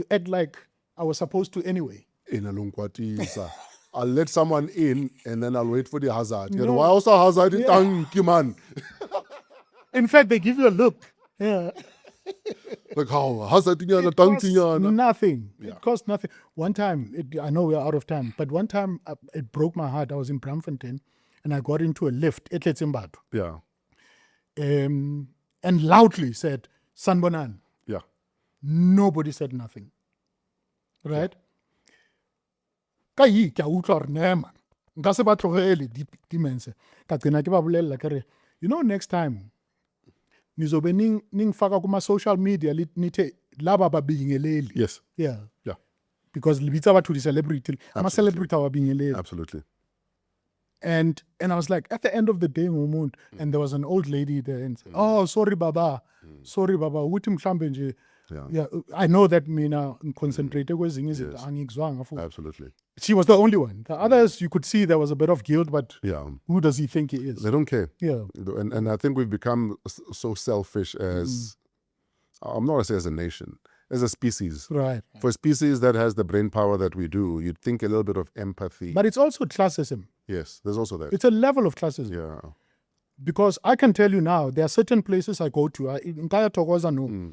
Speaker 4: act like I was supposed to anyway.
Speaker 3: I'll let someone in and then I'll wait for the hazard.
Speaker 4: No.
Speaker 3: Why also hazard? Thank you, man.
Speaker 4: In fact, they give you a look. Yeah.
Speaker 3: Like how? Hazard?
Speaker 4: It costs
Speaker 3: Nothing.
Speaker 4: nothing.
Speaker 3: Yeah.
Speaker 4: It costs nothing. One time, I know we're out of time, but one time it broke my heart. I was in Braamfontein and I got into a lift.
Speaker 3: Yeah.
Speaker 4: And loudly said, Sanbonan.
Speaker 3: Yeah.
Speaker 4: Nobody said nothing. Right? Ka yi ke a utlwa hore nee man nka se ba tlogele di mense ka tsena ke ba bolella ke re next time nizobe ning faka kuma social media nithe laba babingeleli.
Speaker 3: Yes.
Speaker 4: Yeah.
Speaker 3: Yeah.
Speaker 4: Because libitsa batho di celebrity ama celebrity wa babingeleli.
Speaker 3: Absolutely.
Speaker 4: And I was like, at the end of the day, and there was an old lady there and said, oh, sorry baba, uthi mhlambe nje. Yeah, I know that mina concentrate kwezinye izinto angikuzwanga futhi.
Speaker 3: Absolutely.
Speaker 4: She was the only one. The others, you could see there was a bit of guilt, but who does he think he is?
Speaker 3: They don't care.
Speaker 4: Yeah.
Speaker 3: And I think we've become so selfish as, I'm not going to say as a nation, as a species.
Speaker 4: Right.
Speaker 3: For a species that has the brain power that we do, you'd think a little bit of empathy.
Speaker 4: But it's also classism.
Speaker 3: Yes, there's also that.
Speaker 4: It's a level of classism.
Speaker 3: Yeah.
Speaker 4: Because I can tell you now, there are certain places I go to. Nkaya Thokoza no.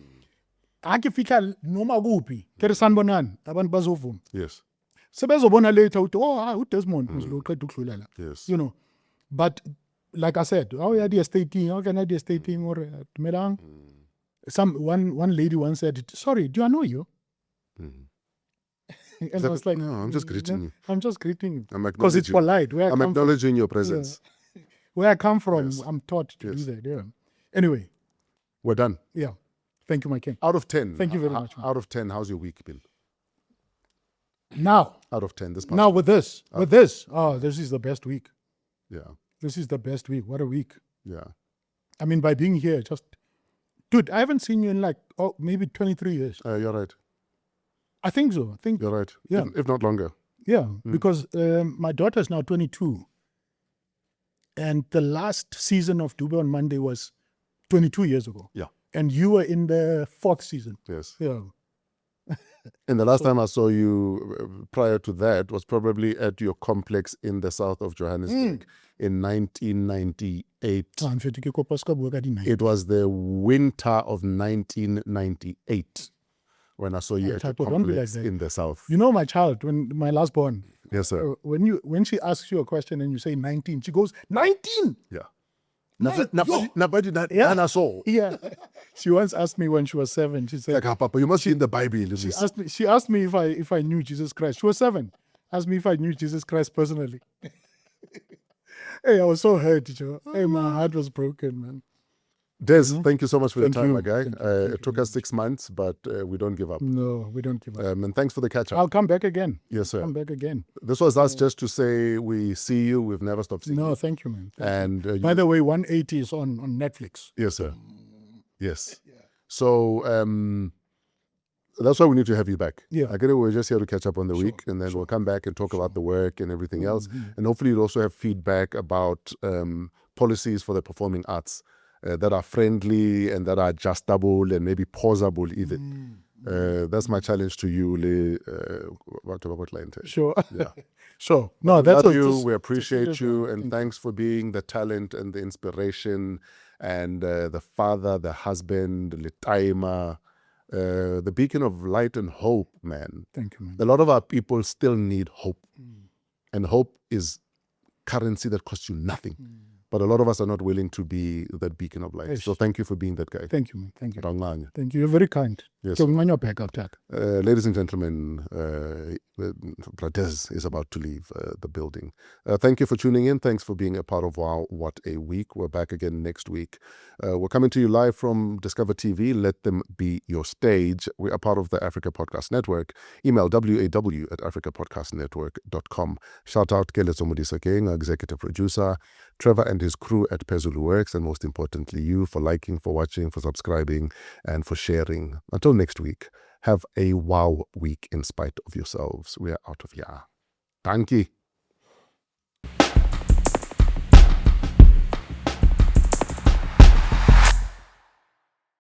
Speaker 4: Ake fika noma kuphi. Kere sanibonani abantu bazovuma.
Speaker 3: Yes.
Speaker 4: Sebezobona later uthi Desmond mzulu uqeda ukudlulela.
Speaker 3: Yes.
Speaker 4: You know. But like I said, how can I do estating or dumelang? One lady once said, sorry, do I know you? And I was like,
Speaker 3: no, I'm just greeting you.
Speaker 4: I'm just greeting you.
Speaker 3: I'm
Speaker 4: because it's polite.
Speaker 3: I'm acknowledging your presence.
Speaker 4: Yeah. Where I come from, I'm taught to do that. Yeah. Anyway.
Speaker 3: We're done.
Speaker 4: Yeah. Thank you, my king.
Speaker 3: Out of 10.
Speaker 4: Thank you very much.
Speaker 3: Out of 10, how's your week been?
Speaker 4: Now.
Speaker 3: out of 10 this past
Speaker 4: Now
Speaker 3: week?
Speaker 4: with this, this is the best week.
Speaker 3: Yeah,
Speaker 4: This is the best week. What a week.
Speaker 3: yeah.
Speaker 4: I mean, by being here, dude, I haven't seen you in maybe 23 years.
Speaker 3: You're right.
Speaker 4: I think so. I think,
Speaker 3: You're right.
Speaker 4: Yeah.
Speaker 3: If not longer.
Speaker 4: yeah, because my daughter's now 22. And the last season of Dube on Monday was 22 years ago.
Speaker 3: Yeah.
Speaker 4: And you were in the 4th season.
Speaker 3: Yes.
Speaker 4: Yeah.
Speaker 3: And the last time I saw you prior to that was probably at your complex in the south of Johannesburg in 1998. It was the winter of 1998 when I saw you at your
Speaker 4: Thato, don't be like
Speaker 3: complex
Speaker 4: that.
Speaker 3: in the south.
Speaker 4: You know, my child, when my last born,
Speaker 3: Yes, sir.
Speaker 4: when she asks you a question and you say 19, she goes, 19!
Speaker 3: Yeah.
Speaker 4: Yeah. She once asked me when she was 7. She said,
Speaker 3: Like, Papa, you must be in the Bible.
Speaker 4: she asked me if I knew Jesus Christ. She was 7. Asked me if I knew Jesus Christ personally. Hey, I was so hurt, Joe. Hey, my heart was broken, man.
Speaker 3: Des, thank you so much for your
Speaker 4: Thank
Speaker 3: time,
Speaker 4: you.
Speaker 3: my guy.
Speaker 4: Thank you.
Speaker 3: It took us 6 months, but we don't give up.
Speaker 4: No, we don't give up.
Speaker 3: And thanks for the catch up.
Speaker 4: I'll come back again.
Speaker 3: Yes, sir.
Speaker 4: Come back again.
Speaker 3: This was us just to say we see you. We've never stopped seeing
Speaker 4: No,
Speaker 3: you.
Speaker 4: thank you, man. Thank you.
Speaker 3: And
Speaker 4: By the way, 180 is on Netflix.
Speaker 3: yes, sir. Yes. So that's why we need to have you back.
Speaker 4: Yeah.
Speaker 3: I get it. We're just here to catch up on the
Speaker 4: Sure,
Speaker 3: week, and then we'll come back and talk about the work and everything else. And hopefully you'll also have feedback about policies for the performing arts that are friendly and that are adjustable and maybe pausable even. That's my challenge to you, about Clientele.
Speaker 4: Sure.
Speaker 3: Yeah.
Speaker 4: Sure. No, that's
Speaker 3: Love
Speaker 4: what
Speaker 3: you.
Speaker 4: this-
Speaker 3: We appreciate
Speaker 4: this-
Speaker 3: you, and
Speaker 4: thank
Speaker 3: thanks for being the talent and the inspiration and the father, the husband, the timer, the beacon of light and hope, man.
Speaker 4: Thank you, man.
Speaker 3: A lot of our people still need hope, and hope is currency that costs you nothing. But a lot of us are not willing to be that beacon of light.
Speaker 4: Yes.
Speaker 3: So thank you for being that guy.
Speaker 4: Thank you, man. Thank you.
Speaker 3: Ranganya.
Speaker 4: Thank you. You're very kind.
Speaker 3: Yes.
Speaker 4: So, on your back up, Tat.
Speaker 3: Ladies and gentlemen, Pratez is about to leave the building. Thank you for tuning in. Thanks for being a part of Wow, What a Week. We're back again next week. We're coming to you live from Discover TV. Let them be your stage. We are part of the Africa Podcast Network. Email waw@africapodcastnetwork.com. Shout out Keletso Modisakeng, our executive producer, Trevor and his crew at Pezulu Works, and most importantly, you for liking, for watching, for subscribing, and for sharing. Until next week, have a wow week in spite of yourselves. We are out of here. Dankie.